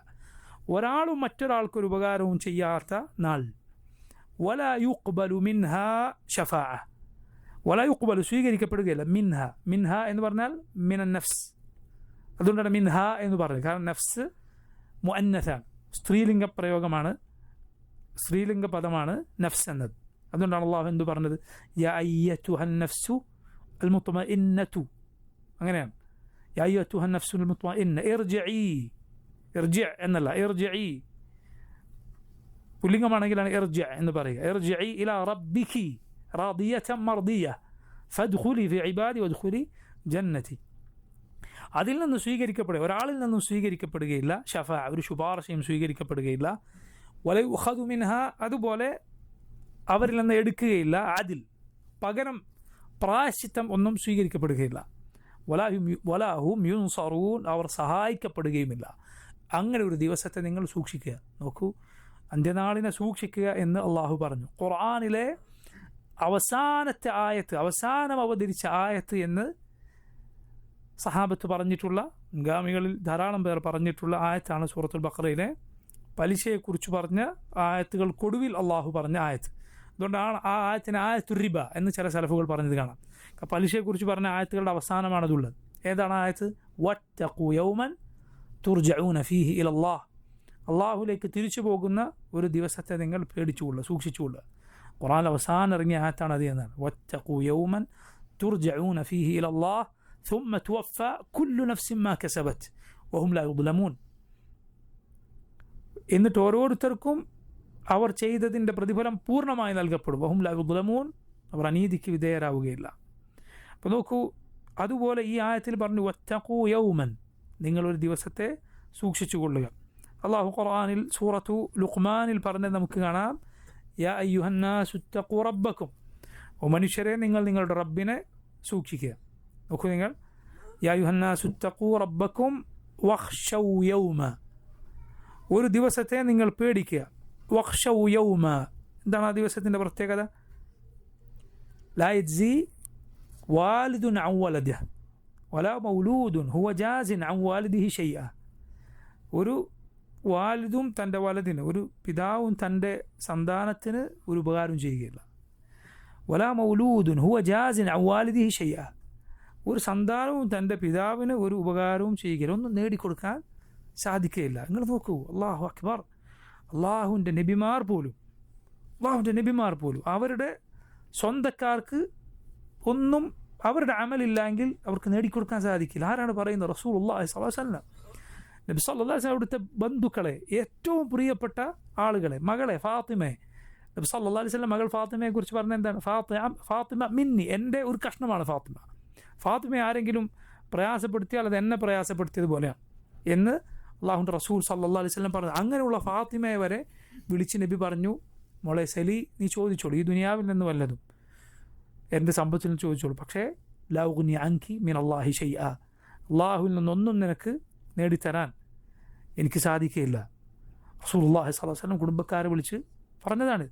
ഒരാളും മറ്റൊരാൾക്കൊരു ഉപകാരവും ചെയ്യാത്ത നാൾ. വലാ യുഖ്ബലു മിൻഹാ ശഫാഅ, വലാ യുഖ്ബലു സ്വീകരിക്കപ്പെടുകയില്ല മിൻഹ എന്ന് പറഞ്ഞാൽ മിനൻ നഫ്സ്. അതുകൊണ്ടാണ് മിൻഹ എന്ന് പറഞ്ഞത്. കാരണം നഫ്സ് മുഅന്നസാണ്, സ്ത്രീലിംഗ പ്രയോഗമാണ്, സ്ത്രീലിംഗ പദമാണ് നഫ്സ് എന്നത്. അതുകൊണ്ടാണ് അള്ളാഹു എന്തു പറഞ്ഞത്? യാ അയ്യത്തുഹൻ നഫ്സു അൽ മുത്മഇന്നതു, അങ്ങനെയാണ്. യാ അയ്യത്തുഹൻ നഫ്സു അൽ മുത്മഇന്ന ഇർജിഇ, ഇർജി എന്നല്ല ഇർജിഇ, പുല്ലിംഗമാണെങ്കിലാണ് ഇർജി എന്ന് പറയുക. ഇർജിഇ ഇലാ റബ്ബികി റാദിയതൻ മർദിയ ഫദ്ഖുലി ഫി ഇബാദി വദ്ഖുലി ജന്നതി. അതിൽ നിന്ന് സ്വീകരിക്കപ്പെടുക, ഒരാളിൽ നിന്നും സ്വീകരിക്കപ്പെടുകയില്ല ഷഫാ, ഒരു ശുപാർശയും സ്വീകരിക്കപ്പെടുകയില്ല. വല യുഖദു മിൻഹ, അതുപോലെ അവരിൽ നിന്ന് എടുക്കുകയില്ല അദിൽ, പകരം പ്രായശ്ചിത്തം ഒന്നും സ്വീകരിക്കപ്പെടുകയില്ല. വലാഹും യുൻസറൂൻ, അവർ സഹായിക്കപ്പെടുകയുമില്ല. അങ്ങനെ ഒരു ദിവസത്തെ നിങ്ങൾ സൂക്ഷിക്കുക. നോക്കൂ, അന്ത്യനാളിനെ സൂക്ഷിക്കുക എന്ന് അള്ളാഹു പറഞ്ഞു. ഖുർആനിലെ അവസാനത്തെ ആയത്ത്, അവസാനം അവതരിച്ച ആയത്ത് എന്ന് സഹാബത്ത് പറഞ്ഞിട്ടുള്ള, മുൻഗാമികളിൽ ധാരാളം പേർ പറഞ്ഞിട്ടുള്ള ആയത്താണ് സൂറത്തുൽ ബഖറയിലെ പലിശയെക്കുറിച്ച് പറഞ്ഞ ആയത്തുകൾക്കൊടുവിൽ അള്ളാഹു പറഞ്ഞ ആയത്ത്. അതുകൊണ്ടാണ് ആ ആയത്തിന് ആയത്തുർ റിബ എന്ന് ചില സലഫുകൾ പറഞ്ഞത് കാണാം. പലിശയെക്കുറിച്ച് പറഞ്ഞ ആയത്തുകളുടെ അവസാനമാണതുള്ളത്. ഏതാണ് ആയത്ത്? വത്തഖൂ യൗമൻ തുർജഊന ഫീഹി ഇലല്ലാഹ്, അള്ളാഹുലേക്ക് തിരിച്ചു പോകുന്ന ഒരു ദിവസത്തെ നിങ്ങൾ പേടിച്ചുകൊള്ളുക, സൂക്ഷിച്ചുകൊള്ളുക. ഖുർആനിൽ അവസാനം ഇറങ്ങിയ ആയത്താണ് അത് എന്നാണ്. വത്തഖൂ യൗമൻ തുർജഊന ഫീഹി ഇലല്ലാഹ് ثم توفى كل نفس ما كسبت وهم لا يظلمون. എന്നിട്ട് ഓരോരുത്തർക്കും അവർ ചെയ്തതിൻ്റെ പ്രതിഫലം പൂർണ്ണമായി നൽകപ്പെടും. വഹും ലാ യുദ്ലമൂൻ, അവർ അനീതിക്ക് വിധേയരാവുകയില്ല. അപ്പോൾ നോക്കൂ, അതുപോലെ ഈ ആയത്തിൽ പറഞ്ഞു വത്തഖൂ യൗമൻ, നിങ്ങളൊരു ദിവസത്തെ സൂക്ഷിച്ചു കൊള്ളുക. അള്ളാഹു ഖുർആനിൽ സൂറത്തു ലുഖ്മാനിൽ പറഞ്ഞത് നമുക്ക് കാണാം. യാ അയ്യുഹന്നാസു ഇത്തഖൂ റബ്ബക്കും, ഓ മനുഷ്യരെ നിങ്ങൾ നിങ്ങളുടെ റബ്ബിനെ സൂക്ഷിക്കുക. നോക്കൂ നിങ്ങൾ, യാ അയ്യുഹന്നാസു ഇത്തഖൂ റബ്ബക്കും വഖ്ശൗ യൗമ, ഒരു ദിവസത്തെ നിങ്ങൾ പേടിക്കുക. വഖ്ശൗ യൗമ, എന്താണ് ആ ദിവസത്തിൻ്റെ പ്രത്യേകത? ലാ യജ്സി വാലിദുൻ അൻ വലദിഹി വലാ മൗലൂദുൻ ഹുവ ജാസിൻ അൻ വാലിദിഹി ഷൈഅ. ഒരു വാലിദും തൻ്റെ വലദിന്, ഒരു പിതാവും തൻ്റെ സന്താനത്തിന് ഒരു ഉപകാരം ചെയ്യുകയില്ല. വലാ മൗലൂദുൻ ഹുവ ജാസിൻ അൻ വാലിദിഹി ഷൈഅ, ഒരു സന്താനവും തൻ്റെ പിതാവിന് ഒരു ഉപകാരവും ചെയ്യുകയില്ല, ഒന്നും നേടിക്കൊടുക്കാൻ സാധിക്കുകയില്ല. നിങ്ങൾ നോക്കൂ, അല്ലാഹു അക്ബർ, അള്ളാഹുവിൻ്റെ നബിമാർ പോലും അവരുടെ സ്വന്തക്കാർക്ക് ഒന്നും അവരുടെ അമലില്ലെങ്കിൽ അവർക്ക് നേടിക്കൊടുക്കാൻ സാധിക്കില്ല. ആരാണ് പറയുന്നത്? റസൂലുള്ളാഹി സ്വല്ലല്ലാഹു അലൈഹി വസല്ലം. നബി സല്ലല്ലാഹു അലൈഹി വസല്ലം അവിടുത്തെ ബന്ധുക്കളെ, ഏറ്റവും പ്രിയപ്പെട്ട ആളുകളെ, മകളെ ഫാത്തിമയെ, നബി സല്ലല്ലാഹു അലൈഹി വസല്ലം മകൾ ഫാത്തിമയെക്കുറിച്ച് പറഞ്ഞ എന്താണ്? ഫാത്തിമ മിന്നി, എൻ്റെ ഒരു കഷ്ണമാണ് ഫാത്തിമ. ഫാത്തിമയെ ആരെങ്കിലും പ്രയാസപ്പെടുത്തിയാൽ അത് എന്നെ പ്രയാസപ്പെടുത്തിയതുപോലെയാണ് എന്ന് അള്ളാഹുവിൻ്റെ റസൂൽ സല്ലല്ലാഹു അലൈഹി വസല്ലം പറഞ്ഞു. അങ്ങനെയുള്ള ഫാത്തിമയെ വരെ വിളിച്ച് നബി പറഞ്ഞു, മോളെ സലി, നീ ചോദിച്ചോളൂ, ഈ ദുനിയാവിൽ നിന്ന് വല്ലതും, എൻ്റെ സമ്പത്തിൽ നിന്ന് ചോദിച്ചോളൂ, പക്ഷേ ലാ ഉഗ്നി അൻകി മിൻ അല്ലാഹി ഷൈഅ, അള്ളാഹുവിൽ നിന്നൊന്നും നിനക്ക് നേടിത്തരാൻ എനിക്ക് സാധിക്കുകയില്ല. റസൂലുള്ളാഹി സ്വല്ലല്ലാഹു അലൈഹി വസല്ലം കുടുംബക്കാരെ വിളിച്ച് പറഞ്ഞതാണ്.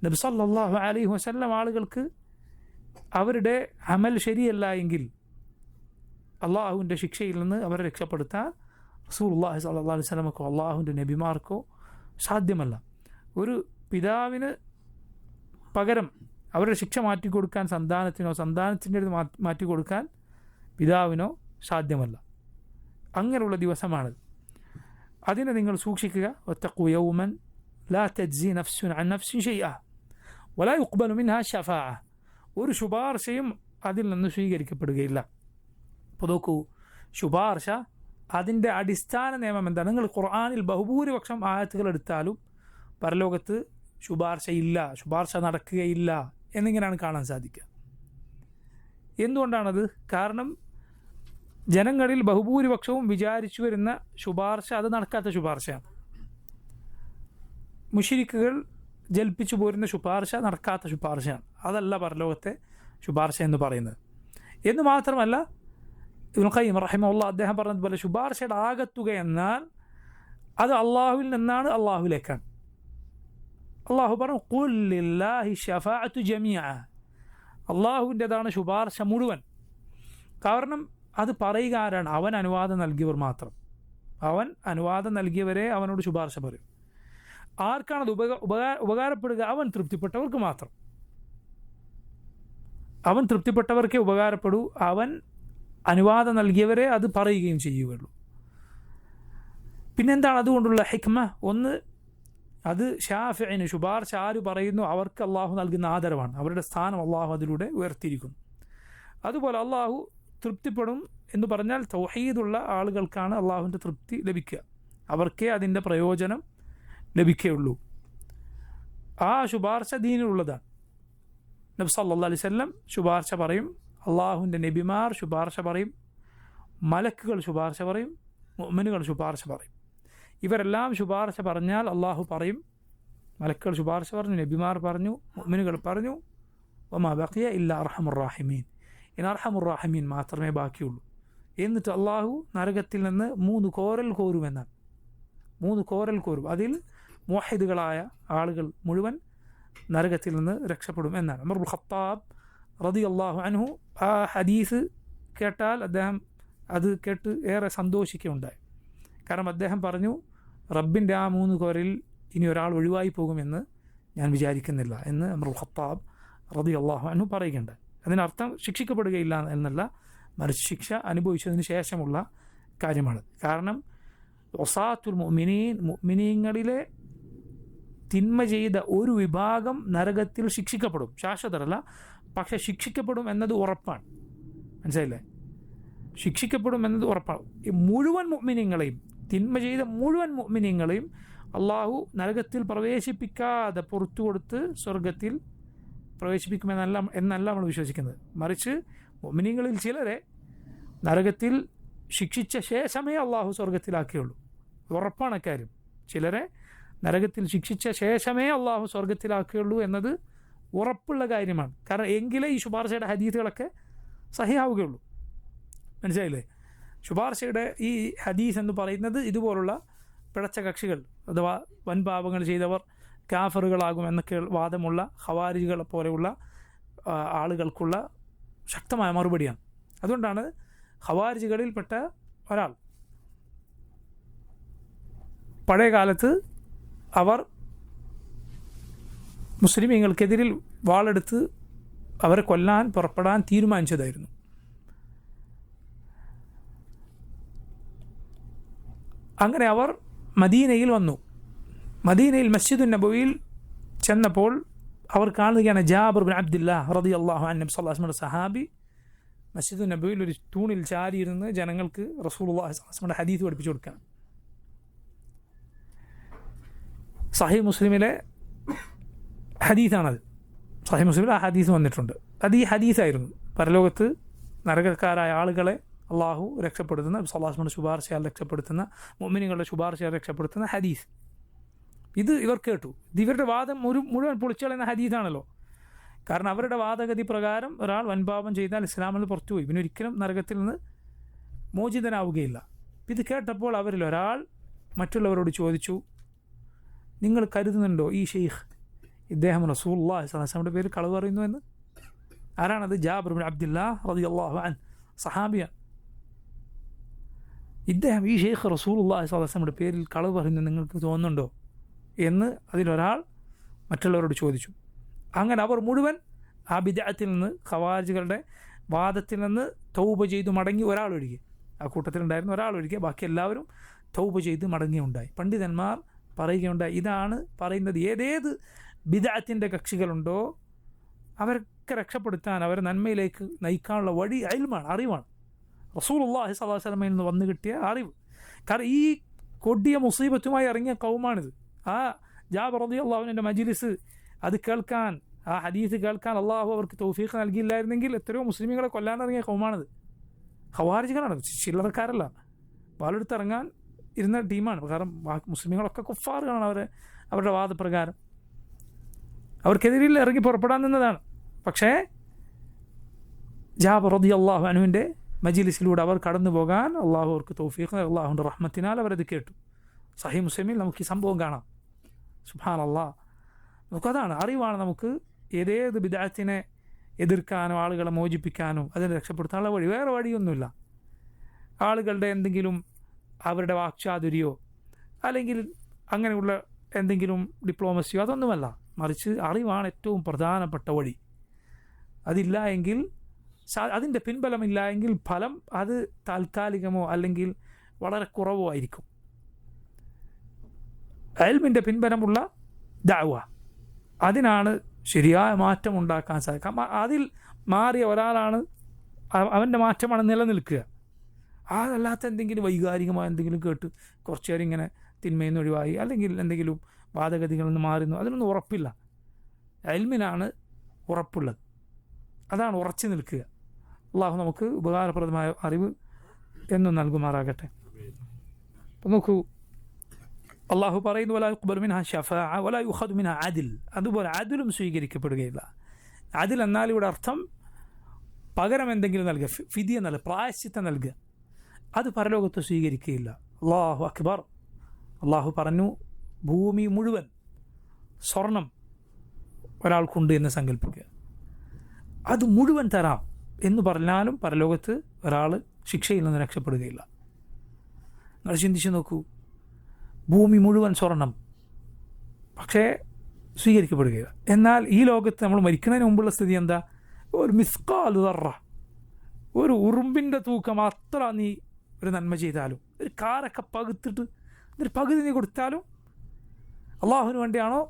നബി സല്ലല്ലാഹു അലൈഹി വസല്ലം ആളുകൾക്ക് അവരുടെ അമൽ ശരിയല്ല എങ്കിൽ അള്ളാഹുവിൻ്റെ ശിക്ഷയിൽ നിന്ന് അവരെ രക്ഷപ്പെടുത്താൻ റസൂലുള്ളാഹി സ്വല്ലല്ലാഹു അലൈഹി വസല്ലമക്കോ അള്ളാഹുവിൻ്റെ നബിമാർക്കോ സാധ്യമല്ല. ഒരു പിതാവിന് പകരം അവരുടെ ശിക്ഷ മാറ്റിക്കൊടുക്കാൻ സന്താനത്തിനോ, സന്താനത്തിൻ്റെ മാറ്റിക്കൊടുക്കാൻ പിതാവിനോ സാധ്യമല്ല. അങ്ങനെയുള്ള ദിവസമാണത്. അതിനെ നിങ്ങൾ സൂക്ഷിക്കുക. വത്തഖൂ യൗമൻ ലാ തജ്സി നഫ്സുൻ അൻ നഫ്സിൻ ഷൈഅ വലാ യുഖ്ബലു മിൻഹാ ശഫാഅ, ഒരു ശുപാർശയും അതിൽ നിന്ന് സ്വീകരിക്കപ്പെടുകയില്ല. അപ്പോൾ നോക്കൂ, ശുപാർശ അതിൻ്റെ അടിസ്ഥാന നിയമം എന്താണ്? നിങ്ങൾ ഖുർആനിൽ ബഹുഭൂരിപക്ഷം ആയത്തുകൾ എടുത്താലും പരലോകത്ത് ശുപാർശയില്ല, ശുപാർശ നടക്കുകയില്ല എന്നിങ്ങനെയാണ് കാണാൻ സാധിക്കുക. എന്തുകൊണ്ടാണത്? കാരണം ജനങ്ങളിൽ ബഹുഭൂരിപക്ഷവും വിചാരിച്ചു വരുന്ന ശുപാർശ അത് നടക്കാത്ത ശുപാർശയാണ്. മുശ്രിക്കുകൾ ജൽപ്പിച്ചു പോരുന്ന ശുപാർശ നടക്കാത്ത ശുപാർശയാണ്. അതല്ല പരലോകത്തെ ശുപാർശ എന്ന് പറയുന്നത്. എന്ന് മാത്രമല്ല, ഇബ്നുൽ ഖയ്യിം റഹിമഹുല്ലാഹ് അദ്ദേഹം പറഞ്ഞതുപോലെ ശുപാർശയുടെ ആകത്തുക എന്നാൽ അത് അള്ളാഹുവിൽ നിന്നാണ് അള്ളാഹുവിലേക്കാണ്. അള്ളാഹു പറഞ്ഞു ഖുൽ ലില്ലാഹി ശഫാഅത്തു ജമീഅ, അള്ളാഹുവിൻ്റെതാണ് ശുപാർശ മുഴുവൻ. കാരണം അത് പറയുക ആരാണ്? അവൻ അനുവാദം നൽകിയവർ മാത്രം. അവൻ അനുവാദം നൽകിയവരെ അവനോട് ശുപാർശ പറയും. ആർക്കാണത് ഉപകാരപ്പെടുക? അവൻ തൃപ്തിപ്പെട്ടവർക്ക് മാത്രം. അവൻ തൃപ്തിപ്പെട്ടവർക്കേ ഉപകാരപ്പെടൂ, അവൻ അനുവാദം നൽകിയവരെ അത് പറയുകയും ചെയ്യുകയുള്ളൂ. പിന്നെന്താണ് അതുകൊണ്ടുള്ള ഹിക്മ? ഒന്ന്, അത് ഷാഫിഇന് ശുപാർശ ആര് പറയുന്നു അവർക്ക് അള്ളാഹു നൽകുന്ന ആദരവാണ്, അവരുടെ സ്ഥാനം അള്ളാഹു അതിലൂടെ ഉയർത്തിയിരിക്കുന്നു. അതുപോലെ അള്ളാഹു തൃപ്തിപ്പെടും എന്ന് പറഞ്ഞാൽ തൗഹീദുള്ള ആളുകൾക്കാണ് അള്ളാഹുവിൻ്റെ തൃപ്തി ലഭിക്കുക, അവർക്കേ അതിൻ്റെ പ്രയോജനം ലഭിക്കുകയുള്ളൂ. ആ ശുപാർശ ദീനിലുള്ളതാണ്. നബി സല്ലല്ലാഹു അലൈഹി വസല്ലം ശുപാർശ പറയും, അള്ളാഹുവിൻ്റെ നബിമാർ ശുപാർശ പറയും, മലക്കുകൾ ശുപാർശ പറയും, മുഅ്മിനുകൾ ശുപാർശ പറയും. ഇവരെല്ലാം ശുപാർശ പറഞ്ഞാൽ അള്ളാഹു പറയും, മലക്കുകൾ ശുപാർശ പറഞ്ഞു, നബിമാർ പറഞ്ഞു, മുഅ്മിനുകൾ പറഞ്ഞു, വമാ ബഖിയ ഇല്ലാ അർഹമുർ റാഹിമീൻ, ഇനി അർഹമുർ റാഹിമീൻ മാത്രമേ ബാക്കിയുള്ളൂ. എന്നിട്ട് അള്ളാഹു നരകത്തിൽ നിന്ന് 3 കോരൽ കോരുമെന്നാണ്. 3 കോരൽ കോരും. അതിൽ മുവഹിദുകളായ ആളുകൾ മുഴുവൻ നരകത്തിൽ നിന്ന് രക്ഷപ്പെടും എന്നാണ്. ഉമർ ഇബ്നുൽ ഖത്താബ് റളിയല്ലാഹു അൻഹു ആ ഹദീസ് കേട്ടാൽ അദ്ദേഹം അത് കേട്ട് ഏറെ സന്തോഷിക്കുകയുണ്ടായി. കാരണം അദ്ദേഹം പറഞ്ഞു, റബ്ബിൻ്റെ ആ 3 കോരലിൽ ഇനി ഒരാൾ ഒഴിവായി പോകുമെന്ന് ഞാൻ വിചാരിക്കുന്നില്ല എന്ന് ഉമർ ഇബ്നുൽ ഖത്താബ് റളിയല്ലാഹു അൻഹു പറയുകയുണ്ട്. അതിനർത്ഥം ശിക്ഷിക്കപ്പെടുകയില്ല എന്നല്ല, മറിച്ച് ശിക്ഷ അനുഭവിച്ചതിന് ശേഷമുള്ള കാര്യമാണ്. കാരണം ഒസാത്തുൽ മുഅ്മിനീൻ, മുഅ്മിനീങ്ങളിലെ തിന്മ ചെയ്ത ഒരു വിഭാഗം നരകത്തിൽ ശിക്ഷിക്കപ്പെടും, ശാശ്വതരല്ല, പക്ഷെ ശിക്ഷിക്കപ്പെടും എന്നത് ഉറപ്പാണ്. മനസ്സിലായില്ലേ? ശിക്ഷിക്കപ്പെടും എന്നത് ഉറപ്പാണ്. ഈ മുഴുവൻ മുഅ്മിനീങ്ങളെയും, തിന്മ ചെയ്ത മുഴുവൻ മുഅ്മിനീങ്ങളെയും അള്ളാഹു നരകത്തിൽ പ്രവേശിപ്പിക്കാതെ പുറത്തു കൊടുത്ത് സ്വർഗത്തിൽ പ്രവേശിപ്പിക്കുമെന്നല്ല നമ്മൾ വിശ്വസിക്കുന്നത്. മറിച്ച് മുഅ്മിനീങ്ങളിൽ ചിലരെ നരകത്തിൽ ശിക്ഷിച്ച ശേഷമേ അള്ളാഹു സ്വർഗത്തിലാക്കിയുള്ളൂ. ഉറപ്പാണ് അക്കാര്യം. ചിലരെ നരകത്തിൽ ശിക്ഷിച്ച ശേഷമേ അള്ളാഹു സ്വർഗത്തിലാക്കുകയുള്ളൂ എന്നത് ഉറപ്പുള്ള കാര്യമാണ്. കാരണം എങ്കിലേ ഈ ശുപാർശയുടെ ഹദീസുകളൊക്കെ സഹിയാവുകയുള്ളൂ. മനസ്സിലായില്ലേ? ശുപാർശയുടെ ഈ ഹദീസ് എന്ന് പറയുന്നത് ഇതുപോലുള്ള പിഴച്ച കക്ഷികൾ അഥവാ വൻപാപങ്ങൾ ചെയ്തവർ കാഫറുകളാകും എന്നൊക്കെ വാദമുള്ള ഖവാരിജികളെ പോലെയുള്ള ആളുകൾക്കുള്ള ശക്തമായ മറുപടിയാണ്. അതുകൊണ്ടാണ് ഖവാരിജികളിൽപ്പെട്ട ഒരാൾ പഴയ കാലത്ത് അവർ മുസ്ലിമീങ്ങൾക്കെതിരിൽ വാളെടുത്ത് അവരെ കൊല്ലാൻ പുറപ്പെടാൻ തീരുമാനിച്ചതായിരുന്നു. അങ്ങനെ അവർ മദീനയിൽ വന്നു. മദീനയിൽ മസ്ജിദുൻ നബവിയിൽ ചെന്നപ്പോൾ അവർ കാണുകയാണ് ജാബിർ ബിൻ അബ്ദുല്ലാഹ് റളിയല്ലാഹു അൻഹു നബി സല്ലല്ലാഹു അലൈഹി വസല്ലം സഹാബി മസ്ജിദുൻ നബവിയിൽ ഒരു തൂണിൽ ചാരിയിരുന്ന് ജനങ്ങൾക്ക് റസൂലുള്ളാഹി സ്വല്ലല്ലാഹു അലൈഹി വസല്ലം ഹദീസ് പഠിപ്പിച്ചു കൊടുക്കുകയാണ്. സഹീഹ് മുസ്ലിമിലെ ഹദീസാണത്. സഹീഹ് മുസ്ലിമിൽ ആ ഹദീസ് വന്നിട്ടുണ്ട്. അത് ഈ ഹദീസായിരുന്നു പരലോകത്ത് നരകക്കാരായ ആളുകളെ അള്ളാഹു രക്ഷപ്പെടുത്തുന്ന, നബി സല്ലല്ലാഹു അലൈഹി വസല്ലം ശുപാർശയാൽ രക്ഷപ്പെടുത്തുന്ന, മുഅ്മിനീങ്ങളുടെ ശുപാർശയാൽ രക്ഷപ്പെടുത്തുന്ന ഹദീസ്. ഇത് ഇവർ കേട്ടു. ഇത് ഇവരുടെ വാദം മുഴുവൻ പൊളിച്ചുകളയുന്ന ഹദീസാണല്ലോ. കാരണം അവരുടെ വാദഗതി പ്രകാരം ഒരാൾ വൻപാപം ചെയ്താൽ ഇസ്ലാമിൽ നിന്ന് പുറത്തുപോയി, പിന്നെ ഒരിക്കലും നരകത്തിൽ നിന്ന് മോചിതനാവുകയില്ല. ഇത് കേട്ടപ്പോൾ അവരിൽ ഒരാൾ മറ്റുള്ളവരോട് ചോദിച്ചു, നിങ്ങൾ കരുതുന്നുണ്ടോ ഈ ഷെയ്ഖ് ഇദ്ദേഹം റസൂലുള്ളാഹി സ്വല്ലല്ലാഹു അലൈഹി വസല്ലമയുടെ പേരിൽ കളവ് പറയുന്നു എന്ന്? ആരാണത്? ജാബിർ ബിൻ അബ്ദുല്ലാഹ് റളിയല്ലാഹു അൻഹു, സഹാബിയാണ്. ഇദ്ദേഹം ഈ ഷെയ്ഖ് റസൂലുള്ളാഹി സ്വല്ലല്ലാഹു അലൈഹി വസല്ലമയുടെ പേരിൽ കളവ് പറയുന്നു നിങ്ങൾക്ക് തോന്നുന്നുണ്ടോ എന്ന് അതിലൊരാൾ മറ്റുള്ളവരോട് ചോദിച്ചു. അങ്ങനെ അവർ മുഴുവൻ ആ ബിദ്അത്തിൽ നിന്ന്, ഖവാരിജികളുടെ വാദത്തിൽ നിന്ന് തൗബ ചെയ്ത് മടങ്ങി ഒരാളൊഴികെ, ആ കൂട്ടത്തിലുണ്ടായിരുന്ന ഒരാളൊഴികെ ബാക്കി എല്ലാവരും തൗബ ചെയ്ത് മടങ്ങിയുണ്ടായി. പണ്ഡിതന്മാർ പറയുകയുണ്ടായി, ഇതാണ് പറയുന്നത്, ഏതേത് ബിദ്അത്തിൻ്റെ കക്ഷികളുണ്ടോ അവരൊക്കെ രക്ഷപ്പെടുത്താൻ, അവരെ നന്മയിലേക്ക് നയിക്കാനുള്ള വഴി ഇൽമാണ്, അറിവാണ്. റസൂലുള്ളാഹി സ്വല്ലല്ലാഹു അലൈഹി വസല്ലമയിൽ നിന്ന് വന്നു കിട്ടിയ അറിവ്. കാരണം ഈ കൊടിയ മുസീബത്തുമായി ഇറങ്ങിയ കൗമാണിത്. ആ ജാബിർ റളിയല്ലാഹു അൻഹുവിൻ്റെ മജ്ലിസ് അത് കേൾക്കാൻ, ആ ഹദീസ് കേൾക്കാൻ അള്ളാഹു അവർക്ക് തൗഫീഖ് നൽകിയില്ലായിരുന്നെങ്കിൽ എത്രയോ മുസ്ലിമീങ്ങളെ കൊല്ലാനിറങ്ങിയ കൗമാണിത്. ഖവാരിജികളാണ്, ചില്ലറക്കാരല്ല. വാളെടുത്തിറങ്ങാൻ ഇരുന്ന ടീമാണ്. കാരണം മുസ്ലിമീങ്ങളൊക്കെ കുഫാറുകളാണ്. അവരുടെ വാദപ്രകാരം അവർക്കെതിരിൽ ഇറങ്ങി പുറപ്പെടാൻ നിന്നതാണ്. പക്ഷേ ജാബിർ റളിയല്ലാഹു അൻഹുവിൻ്റെ മജ്ലിസിലൂടെ അവർ കടന്നു പോകാൻ അള്ളാഹു അവർക്ക് തൗഫീഖ്, അള്ളാഹുവിൻ്റെ റഹ്മത്തിനാൽ അവരത് കേട്ടു. സഹീഹ് മുസ്ലിമിൽ നമുക്ക് ഈ സംഭവം കാണാം. സുബ്ഹാനല്ലാഹ്. നമുക്കതാണ് അറിവാണ് നമുക്ക് ഏതേത് ബിദ്അത്തിനെ എതിർക്കാനോ ആളുകളെ മോചിപ്പിക്കാനോ അതിനെ രക്ഷപ്പെടുത്താനുള്ള വഴി. വേറെ വഴിയൊന്നുമില്ല. ആളുകളുടെ എന്തെങ്കിലും അവരുടെ വാക്ചാതുര്യോ അല്ലെങ്കിൽ അങ്ങനെയുള്ള എന്തെങ്കിലും ഡിപ്ലോമസിയോ അതൊന്നുമല്ല, മറിച്ച് അറിവാണ് ഏറ്റവും പ്രധാനപ്പെട്ട വഴി. അതില്ല എങ്കിൽ അതിൻ്റെ പിൻബലമില്ല എങ്കിൽ ഫലം അത് താൽക്കാലികമോ അല്ലെങ്കിൽ വളരെ കുറവോ ആയിരിക്കും. ഇൽമിൻ്റെ പിൻബലമുള്ള ദഅവ, അതിനാണ് ശരിയായ മാറ്റം ഉണ്ടാക്കാൻ സാധിക്കുക. അതിൽ മാറിയ ഒരാളാണ് അവൻ്റെ മാറ്റമാണ് നിലനിൽക്കുക. അതല്ലാത്ത എന്തെങ്കിലും വൈകാരികമായ എന്തെങ്കിലും കേട്ട് കുറച്ച് നേരം ഇങ്ങനെ തിന്മയിൽ നിന്ന് ഒഴിവായി അല്ലെങ്കിൽ എന്തെങ്കിലും വാദഗതികളിൽ നിന്ന് മാറുന്നു, അതിനൊന്നും ഉറപ്പില്ല. ഇൽമിനാണ് ഉറപ്പുള്ളത്, അതാണ് ഉറച്ചു നിൽക്കുക. അള്ളാഹു നമുക്ക് ഉപകാരപ്രദമായ അറിവ് എന്നും നൽകുമാറാകട്ടെ. അപ്പം നോക്കൂ, അള്ളാഹു പറയുന്നു വലാ യുഖ്ബലു മിൻഹാ ശഫാഅ വലാ യുഖദു മിൻഹാ അദ്ൽ. അതുപോലെ അദ്ലും സ്വീകരിക്കപ്പെടുകയില്ല. അദ്ൽ എന്നാൽ ഇവിടെ അർത്ഥം പകരം എന്തെങ്കിലും നൽകുക, ഫിദിയ നൽകുക, പ്രായശ്ചിത്തം നൽകുക. അത് പരലോകത്ത് സ്വീകരിക്കുകയില്ല. അല്ലാഹു അക്ബർ. അള്ളാഹു പറഞ്ഞു, ഭൂമി മുഴുവൻ സ്വർണം ഒരാൾക്കുണ്ട് എന്ന് സങ്കല്പിക്കുക, അത് മുഴുവൻ തരാം എന്ന് പറഞ്ഞാലും പരലോകത്ത് ഒരാൾ ശിക്ഷയിൽ നിന്ന് രക്ഷപ്പെടുകയില്ല. നിങ്ങൾ ചിന്തിച്ച് നോക്കൂ, ഭൂമി മുഴുവൻ സ്വർണം, പക്ഷേ സ്വീകരിക്കപ്പെടുകയില്ല. എന്നാൽ ഈ ലോകത്ത് നമ്മൾ മരിക്കുന്നതിന് മുമ്പുള്ള സ്ഥിതി എന്താ? ഒരു മിസ്കാൽ ദർറ, ഒരു ഉറുമ്പിൻ്റെ തൂക്കം അത്ര നീ ഒരു നന്മ ചെയ്താലും, ഒരു കാരൊക്കെ പകുത്തിട്ട് ഒരു പകുതി നീ കൊടുത്താലും അള്ളാഹുവിന് വേണ്ടിയാണോ,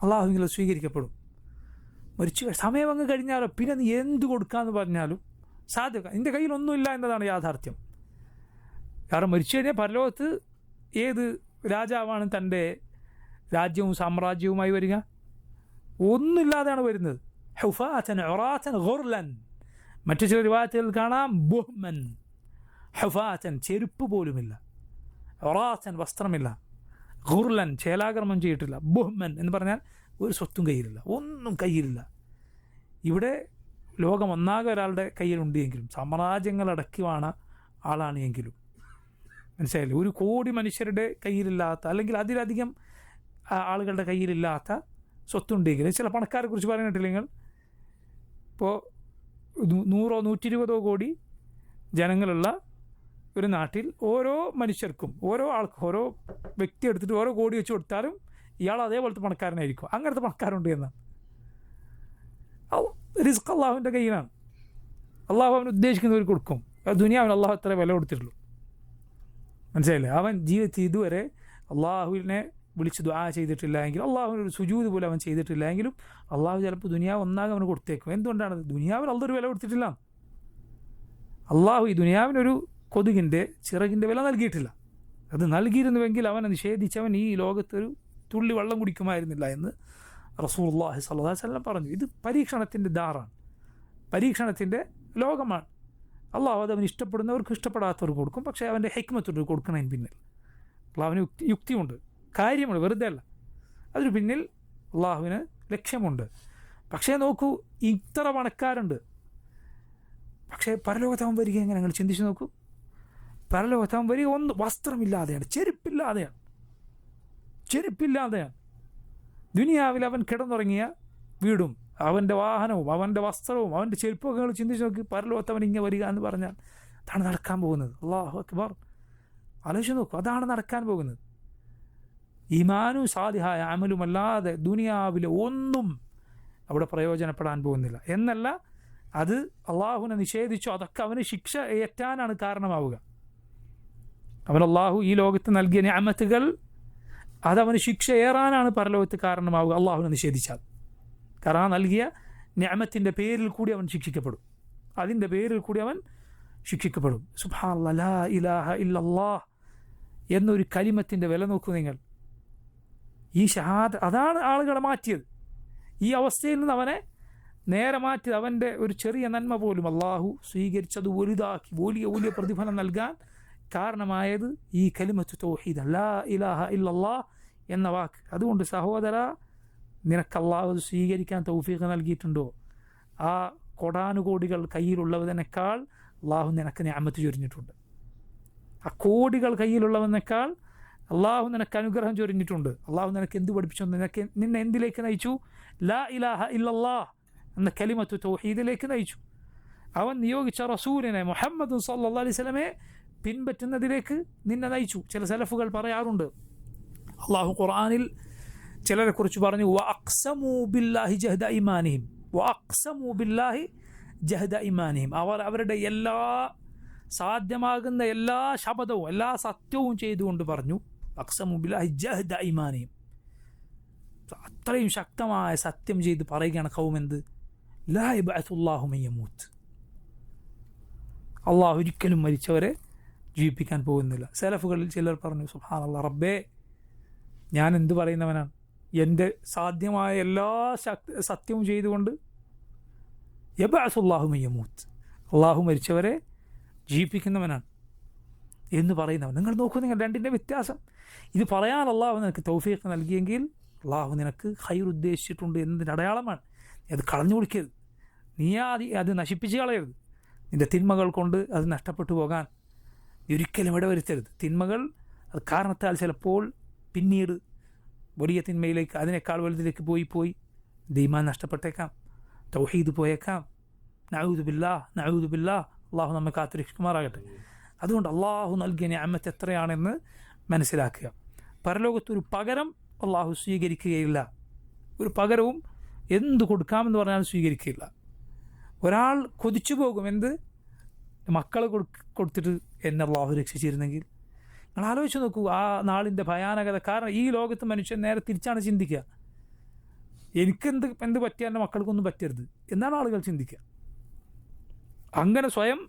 അള്ളാഹുവിൽ സ്വീകരിക്കപ്പെടും. മരിച്ചു സമയം അങ്ങ് കഴിഞ്ഞാലോ പിന്നെ നീ എന്ത് കൊടുക്കാമെന്ന് പറഞ്ഞാലും സാധ്യത, നിൻ്റെ കയ്യിലൊന്നുമില്ല എന്നതാണ് യാഥാർത്ഥ്യം. കാരണം മരിച്ചു കഴിഞ്ഞാൽ പരലോകത്ത് ഏത് രാജാവാണ് തൻ്റെ രാജ്യവും സാമ്രാജ്യവുമായി വരിക? ഒന്നുമില്ലാതെയാണ് വരുന്നത്. ഹുഫാത്തൻ ഉറാത്തൻ ഗുർലൻ, മറ്റു ചില റിവായത്തുകൾ കാണാം ബുഹ്മൻ. ഹുഫാത്തൻ ചെരുപ്പ് പോലുമില്ല, ഉറാത്തൻ വസ്ത്രമില്ല, ഗുർലൻ ചേലാകർമ്മം ചെയ്തിട്ടില്ല, ബുഹ്മൻ എന്ന് പറഞ്ഞാൽ ഒരു സ്വത്തും കയ്യിലില്ല, ഒന്നും കയ്യിലില്ല. ഇവിടെ ലോകം ഒന്നാകെ ഒരാളുടെ കയ്യിലുണ്ട് എങ്കിലും, സാമ്രാജ്യങ്ങളടക്കിയാണ് ആളാണ് എങ്കിലും, മനസ്സിലായില്ലേ? 1 കോടി മനുഷ്യരുടെ കയ്യിലില്ലാത്ത അല്ലെങ്കിൽ അതിലധികം ആളുകളുടെ കയ്യിലില്ലാത്ത സ്വത്തുണ്ടെങ്കിലും, ചില പണക്കാരെ കുറിച്ച് പറഞ്ഞിട്ടില്ലെങ്കിൽ, ഇപ്പോൾ 100-120 കോടി ജനങ്ങളുള്ള ഒരു നാട്ടിൽ ഓരോ മനുഷ്യർക്കും ഓരോ ആൾക്കും ഓരോ വ്യക്തി എടുത്തിട്ട് ഓരോ കോടി വെച്ച് കൊടുത്താലും ഇയാൾ അതേപോലത്തെ പണക്കാരനായിരിക്കും. അങ്ങനത്തെ പണക്കാരുണ്ട് എന്നാണ്. റിസ്ക് അള്ളാഹുവിൻ്റെ കയ്യിലാണ്. അള്ളാഹു അവൻ ഉദ്ദേശിക്കുന്നവർ കൊടുക്കും. ദുനിയാവിന് അള്ളാഹു അത്ര വില കൊടുത്തിട്ടുള്ളൂ, മനസ്സിലായില്ലേ? അവൻ ജീവിതത്തിൽ ഇതുവരെ അള്ളാഹുവിനെ വിളിച്ച് ദുആ ചെയ്തിട്ടില്ല എങ്കിൽ, അള്ളാഹുവിനൊരു സുജൂദ് പോലും അവൻ ചെയ്തിട്ടില്ല എങ്കിലും അള്ളാഹു ചിലപ്പോൾ ദുനിയാവ് ഒന്നാകെ അവന് കൊടുത്തേക്കും. എന്തുകൊണ്ടാണ്? ദുനിയാവിന് അള്ളൊരു വില കൊടുത്തിട്ടില്ല. അള്ളാഹു ഈ ദുനിയാവിനൊരു കൊതുകിൻ്റെ ചിറകിൻ്റെ വില നൽകിയിട്ടില്ല. അത് നൽകിയിരുന്നുവെങ്കിൽ അവനെ നിഷേധിച്ചവൻ ഈ ലോകത്തൊരു തുള്ളി വെള്ളം കുടിക്കുമായിരുന്നില്ല എന്ന് റസൂലുള്ളാഹി സ്വല്ലല്ലാഹു അലൈഹി വസല്ലം പറഞ്ഞു. ഇത് പരീക്ഷണത്തിൻ്റെ ദാറാണ്, പരീക്ഷണത്തിൻ്റെ ലോകമാണ്. അള്ളാഹു അത് അവന് ഇഷ്ടപ്പെടുന്നവർക്ക് ഇഷ്ടപ്പെടാത്തവർക്ക് കൊടുക്കും. പക്ഷേ അവൻ്റെ ഹിക്മത്തുണ്ട് കൊടുക്കണതിന് പിന്നിൽ. അള്ളാഹുവിന് യുക്തിയുണ്ട്, കാര്യമുണ്ട്, വെറുതെ അല്ല. അതിന് പിന്നിൽ അള്ളാഹുവിന് ലക്ഷ്യമുണ്ട്. പക്ഷേ നോക്കൂ, ഇത്ര പണക്കാരുണ്ട്, പക്ഷേ പരലോകത്തവൻ വരിക എങ്ങനെ? നിങ്ങൾ ചിന്തിച്ച് നോക്കൂ. പരലോകത്തവൻ വരിക ഒന്ന് വസ്ത്രമില്ലാതെയാണ്, ചെരുപ്പില്ലാതെയാണ്. ദുനിയാവിൽ അവൻ കിടന്നുറങ്ങിയ വീടും അവൻ്റെ വാഹനവും അവൻ്റെ വസ്ത്രവും അവൻ്റെ ചെരുപ്പൊക്കെ നിങ്ങൾ ചിന്തിച്ച് നോക്കി. പരലോകത്തവൻ ഇങ്ങനെ വരിക എന്ന് പറഞ്ഞാൽ അതാണ് നടക്കാൻ പോകുന്നത്. അല്ലാഹു അക്ബർ. ആലോചിച്ച് നോക്കൂ, അതാണ് നടക്കാൻ പോകുന്നത്. ഈമാനും സാലിഹായ അമലുമല്ലാതെ ദുനിയാവിലെ ഒന്നും അവിടെ പ്രയോജനപ്പെടാൻ പോകുന്നില്ല. എന്നല്ല, അത് അള്ളാഹുവിനെ നിഷേധിച്ചു, അതൊക്കെ അവന് ശിക്ഷ ഏറ്റാനാണ് കാരണമാവുക. അവൻ അള്ളാഹു ഈ ലോകത്ത് നൽകിയ നിഅമത്തുകൾ അതവന് ശിക്ഷ ഏറാനാണ് പരലോകത്ത് കാരണമാവുക അള്ളാഹുവിനെ നിഷേധിച്ചാൽ. കാരണം ആ നൽകിയ നിഅമത്തിൻ്റെ പേരിൽ കൂടി അവൻ ശിക്ഷിക്കപ്പെടും, അതിൻ്റെ പേരിൽ കൂടി അവൻ ശിക്ഷിക്കപ്പെടും. സുബ്ഹാനല്ലാഹ്, ലാ ഇലാഹ ഇല്ലല്ലാഹ് എന്നൊരു കലിമത്തിൻ്റെ വില നോക്കൂ നിങ്ങൾ. ഈ ഷഹാദ അതാണ് ആളുകളെ മാറ്റിയത്. ഈ അവസ്ഥയിൽ നിന്ന് അവനെ നേരെ മാറ്റിയത്. അവൻ്റെ ഒരു ചെറിയ നന്മ പോലും അള്ളാഹു സ്വീകരിച്ചത് വലുതാക്കി വലിയ പ്രതിഫലം നൽകാൻ കാരണമായത് ഈ കലിമത്ത് തൗഹീദ്, ലാ ഇലാഹ ഇല്ലല്ലാഹ് എന്ന വാക്ക്. അതുകൊണ്ട് സഹോദര, നിനക്ക് അള്ളാഹു അത് സ്വീകരിക്കാൻ തൗഫീഖ് നൽകിയിട്ടുണ്ടോ? ആ കോടാനുകോടികൾ കയ്യിലുള്ളവനേക്കാൾ അള്ളാഹു നിനക്ക് നിഅമത്ത് ചൊരിഞ്ഞിട്ടുണ്ട്. ആ കോടികൾ കയ്യിലുള്ളവനേക്കാൾ അള്ളാഹു നിനക്ക് അനുഗ്രഹം ചൊരിഞ്ഞിട്ടുണ്ട്. അള്ളാഹു നിനക്ക് എന്ത് പഠിപ്പിച്ചു? നിന്നെ എന്തിലേക്ക് നയിച്ചു? ലാ ഇലാഹ ഇല്ലല്ലാഹ് എന്ന കലിമത്ത് തൗഹീദിലേക്ക് നയിച്ചു. അവൻ നിയോഗിച്ച റസൂലിനെ മുഹമ്മദ് സല്ലല്ലാഹു അലൈഹി വസല്ലമയെ പിൻപറ്റുന്നതിലേക്ക് നിന്നെ നയിച്ചു. ചില സലഫുകൾ പറയാറുണ്ട്, അള്ളാഹു ഖുർആനിൽ ചിലരെ കുറിച്ച് പറഞ്ഞു, വഅഖ്സമൂ ബില്ലാഹി ജഹദ ഈമാനിഹിം, വഅഖ്സമു ബില്ലാഹി ജഹദ ഇമാനിഹിം, അവർ അവരുടെ എല്ലാ സാധ്യമാകുന്ന എല്ലാ ശപഥവും എല്ലാ സത്യവും ചെയ്തുകൊണ്ട് പറഞ്ഞു അഖ്സമു ബില്ലാഹി ജഹദ ഇമാനിഹിം, അത്രയും ശക്തമായ സത്യം ചെയ്ത് പറയുകയാണ് ഖൗമെന്ത്, ലാ യബ്അസുല്ലാഹു മൻ യമൂത്ത്, അള്ളാഹു ഒരിക്കലും മരിച്ചവരെ ജീവിപ്പിക്കാൻ പോകുന്നില്ല. സലഫുകളിൽ ചിലർ പറഞ്ഞു സുബ്ഹാനല്ലാഹ്, റബ്ബേ ഞാൻ എന്ത് പറയുന്നവനാണ്, എൻ്റെ സാധ്യമായ എല്ലാ സത്യവും ചെയ്തുകൊണ്ട് യബ്അസുല്ലാഹു മൻ യമൂത്ത്, അള്ളാഹു മരിച്ചവരെ ജീവിപ്പിക്കുന്നവനാണ് എന്ന് പറയുന്നവൻ. നിങ്ങൾ നോക്കൂ, നിങ്ങൾ രണ്ടിൻ്റെ വ്യത്യാസം. ഇത് പറയാൻ അള്ളാഹു നിനക്ക് തൗഫീഖ് നൽകിയെങ്കിൽ അള്ളാഹു നിനക്ക് ഖൈർ ഉദ്ദേശിച്ചിട്ടുണ്ട് എന്നതിൻ്റെ അടയാളമാണ്. അത് കളഞ്ഞു കൊടുക്കരുത്, നീ അത് നശിപ്പിച്ച് കളയരുത്. നിൻ്റെ തിന്മകൾ കൊണ്ട് അത് നഷ്ടപ്പെട്ടു പോകാൻ ഒരിക്കലും ഇടവരുത്തരുത്. തിന്മകൾ അത് കാരണത്താൽ ചിലപ്പോൾ പിന്നീട് വലിയ തിന്മയിലേക്ക്, അതിനേക്കാൾ വലുതിലേക്ക് പോയി ഈമാൻ നഷ്ടപ്പെട്ടേക്കാം, തൗഹീദ് പോയേക്കാം. നഊദു ബില്ലാഹ്, അള്ളാഹു നമ്മെ കാത്തുരക്ഷിക്കുമാറാകട്ടെ. അതുകൊണ്ട് അള്ളാഹു നൽകിയ നിഅമത്ത് എത്രയാണെന്ന് മനസ്സിലാക്കുക. പരലോകത്തൊരു പകരം അള്ളാഹു സ്വീകരിക്കുകയില്ല. ഒരു പകരവും എന്ത് കൊടുക്കാമെന്ന് പറഞ്ഞാൽ സ്വീകരിക്കുകയില്ല. ഒരാൾ കൊതിച്ചു പോകും, എന്ത്, മക്കളെ കൊടുത്തിട്ട് എന്നെ അള്ളാഹു രക്ഷിച്ചിരുന്നെങ്കിൽ. നിങ്ങൾ ആലോചിച്ച് നോക്കൂ ആ നാളിൻ്റെ ഭയാനകത. കാരണം ഈ ലോകത്ത് മനുഷ്യൻ നേരെ തിരിച്ചാണ് ചിന്തിക്കുക. എന്ത് പറ്റിയാൽ എൻ്റെ മക്കൾക്കൊന്നും പറ്റരുത് എന്നാണ് ആളുകൾ ചിന്തിക്കുക. അങ്ങനെ സ്വയം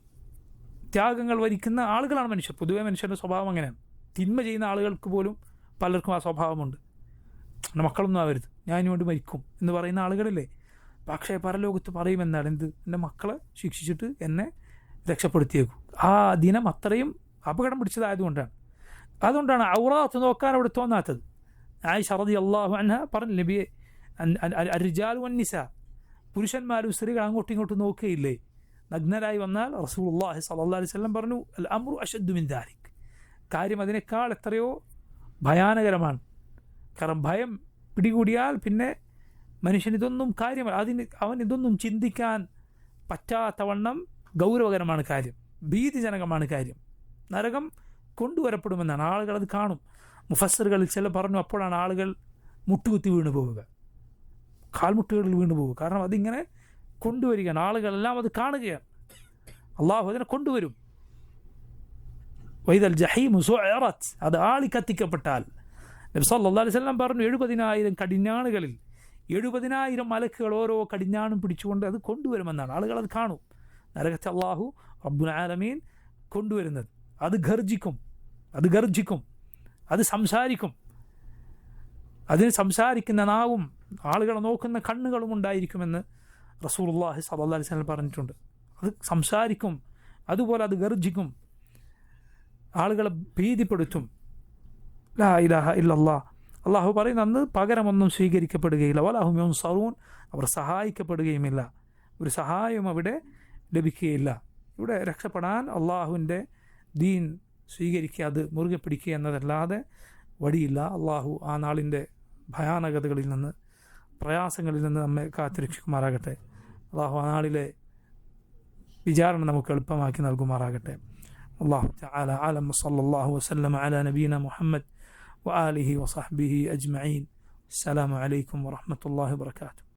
ത്യാഗങ്ങൾ വരിക്കുന്ന ആളുകളാണ് മനുഷ്യർ. പൊതുവേ മനുഷ്യരുടെ സ്വഭാവം അങ്ങനെയാണ്. തിന്മ ചെയ്യുന്ന ആളുകൾക്ക് പോലും പലർക്കും ആ സ്വഭാവമുണ്ട്. എൻ്റെ മക്കളൊന്നും ആവരുത്, ഞാൻ ഇതിനു വേണ്ടി മരിക്കും എന്ന് പറയുന്ന ആളുകളില്ലേ. പക്ഷേ പരലോകത്ത് പറയുമെന്നാണ്, എന്ത്, എൻ്റെ മക്കളെ ശിക്ഷിച്ചിട്ട് എന്നെ രക്ഷപ്പെടുത്തിയേക്കും. ആ ദിനം അത്രയും അപകടം പിടിച്ചതായതുകൊണ്ടാണ്. അതുകൊണ്ടാണ് ഔറാത്ത് നോക്കാൻ അവിടെ തോന്നാത്തത്. ആയിഷ റളിയല്ലാഹു അൻഹ പറഞ്ഞു, നബിയെ, അർരിജാലു വന്നിസാ, പുരുഷന്മാരും സ്ത്രീകൾ അങ്ങോട്ടും ഇങ്ങോട്ടും നോക്കുകയില്ലേ? നഗ്നരായി വന്നാൽ റസൂലുള്ളാഹി സ്വല്ലല്ലാഹു അലൈഹി വസല്ലം പറഞ്ഞു, അൽ അംറു അശദ്ദു മിൻ ദാലിക്, കാര്യം അതിനേക്കാൾ എത്രയോ ഭയാനകരമാണ്. കാരണം ഭയം പിടികൂടിയാൽ പിന്നെ മനുഷ്യൻ ഇതൊന്നും കാര്യമല്ല, അവൻ ഇതൊന്നും ചിന്തിക്കാൻ പറ്റാത്തവണ്ണം ഗൗരവകരമാണ് കാര്യം, ഭീതിജനകമാണ് കാര്യം. നരകം കൊണ്ടുവരപ്പെടുമെന്നാണ്, ആളുകൾ അത് കാണും. മുഫസ്സിറുകളിൽ ചില പറഞ്ഞു, അപ്പോഴാണ് ആളുകൾ മുട്ടുകുത്തി വീണു പോവുക, കാൽമുട്ടുകളിൽ വീണു പോവുക. കാരണം അതിങ്ങനെ കൊണ്ടുവരികയാണ്, ആളുകളെല്ലാം അത് കാണുകയാണ്. അള്ളാഹു അതിനെ കൊണ്ടുവരും. വൈദൽ ജഹീമു സുഇറത്, അത് ആളി കത്തിക്കപ്പെട്ടാൽ നബി സല്ലല്ലാഹു അലൈഹി വസല്ലം പറഞ്ഞു, 70,000 കടിഞ്ഞാണുകളിൽ 70,000 മലക്കുകൾ ഓരോ കടിഞ്ഞാണും പിടിച്ചുകൊണ്ട് അത് കൊണ്ടുവരുമെന്നാണ്. ആളുകൾ അത് കാണും. നരകത്തെ അള്ളാഹു റബ്ബുൽ ആലമീൻ കൊണ്ടുവരുന്നത്. അത് ഗർജിക്കും, അത് സംസാരിക്കും. അതിന് സംസാരിക്കുന്ന നാവും ആളുകളെ നോക്കുന്ന കണ്ണുകളും ഉണ്ടായിരിക്കുമെന്ന് റസൂലുള്ളാഹി സ്വല്ലല്ലാഹു അലൈഹി വസല്ലം പറഞ്ഞിട്ടുണ്ട്. അത് സംസാരിക്കും, അതുപോലെ അത് ഗർജിക്കും, ആളുകളെ ഭീതിപ്പെടുത്തും. ലാ ഇലാഹ ഇല്ലല്ലാഹ്. അള്ളാഹു പറയുന്ന അന്ന് പകരമൊന്നും സ്വീകരിക്കപ്പെടുകയില്ല. വലഹും യുൻസറൂൻ, അവർ സഹായിക്കപ്പെടുകയുമില്ല. ഒരു സഹായവും അവിടെ ലഭിക്കുകയില്ല. ഇവിടെ രക്ഷപ്പെടാൻ അള്ളാഹുവിൻ്റെ ദീൻ സ്വീകരിക്കുക, അത് മുറുകെ പിടിക്കുക എന്നതല്ലാതെ വഴിയില്ല. അള്ളാഹു ആ നാളിൻ്റെ ഭയാനകതകളിൽ നിന്ന്, പ്രയാസങ്ങളിൽ നിന്ന് നമ്മെ കാത്തുരക്ഷിക്കുമാറാകട്ടെ. അള്ളാഹു ആ നാളിലെ വിചാരണ നമുക്ക് എളുപ്പമാക്കി നൽകുമാറാകട്ടെ. അള്ളാഹു തആല അലം. സല്ലല്ലാഹു വസല്ലമ അലാ നബീന മുഹമ്മദ് വആലിഹി വസഹ്ബിഹി അജ്മഈൻ. അസ്സലാമു അലൈക്കും വറഹ്മത്തുള്ളാഹി വബറകാതുഹു.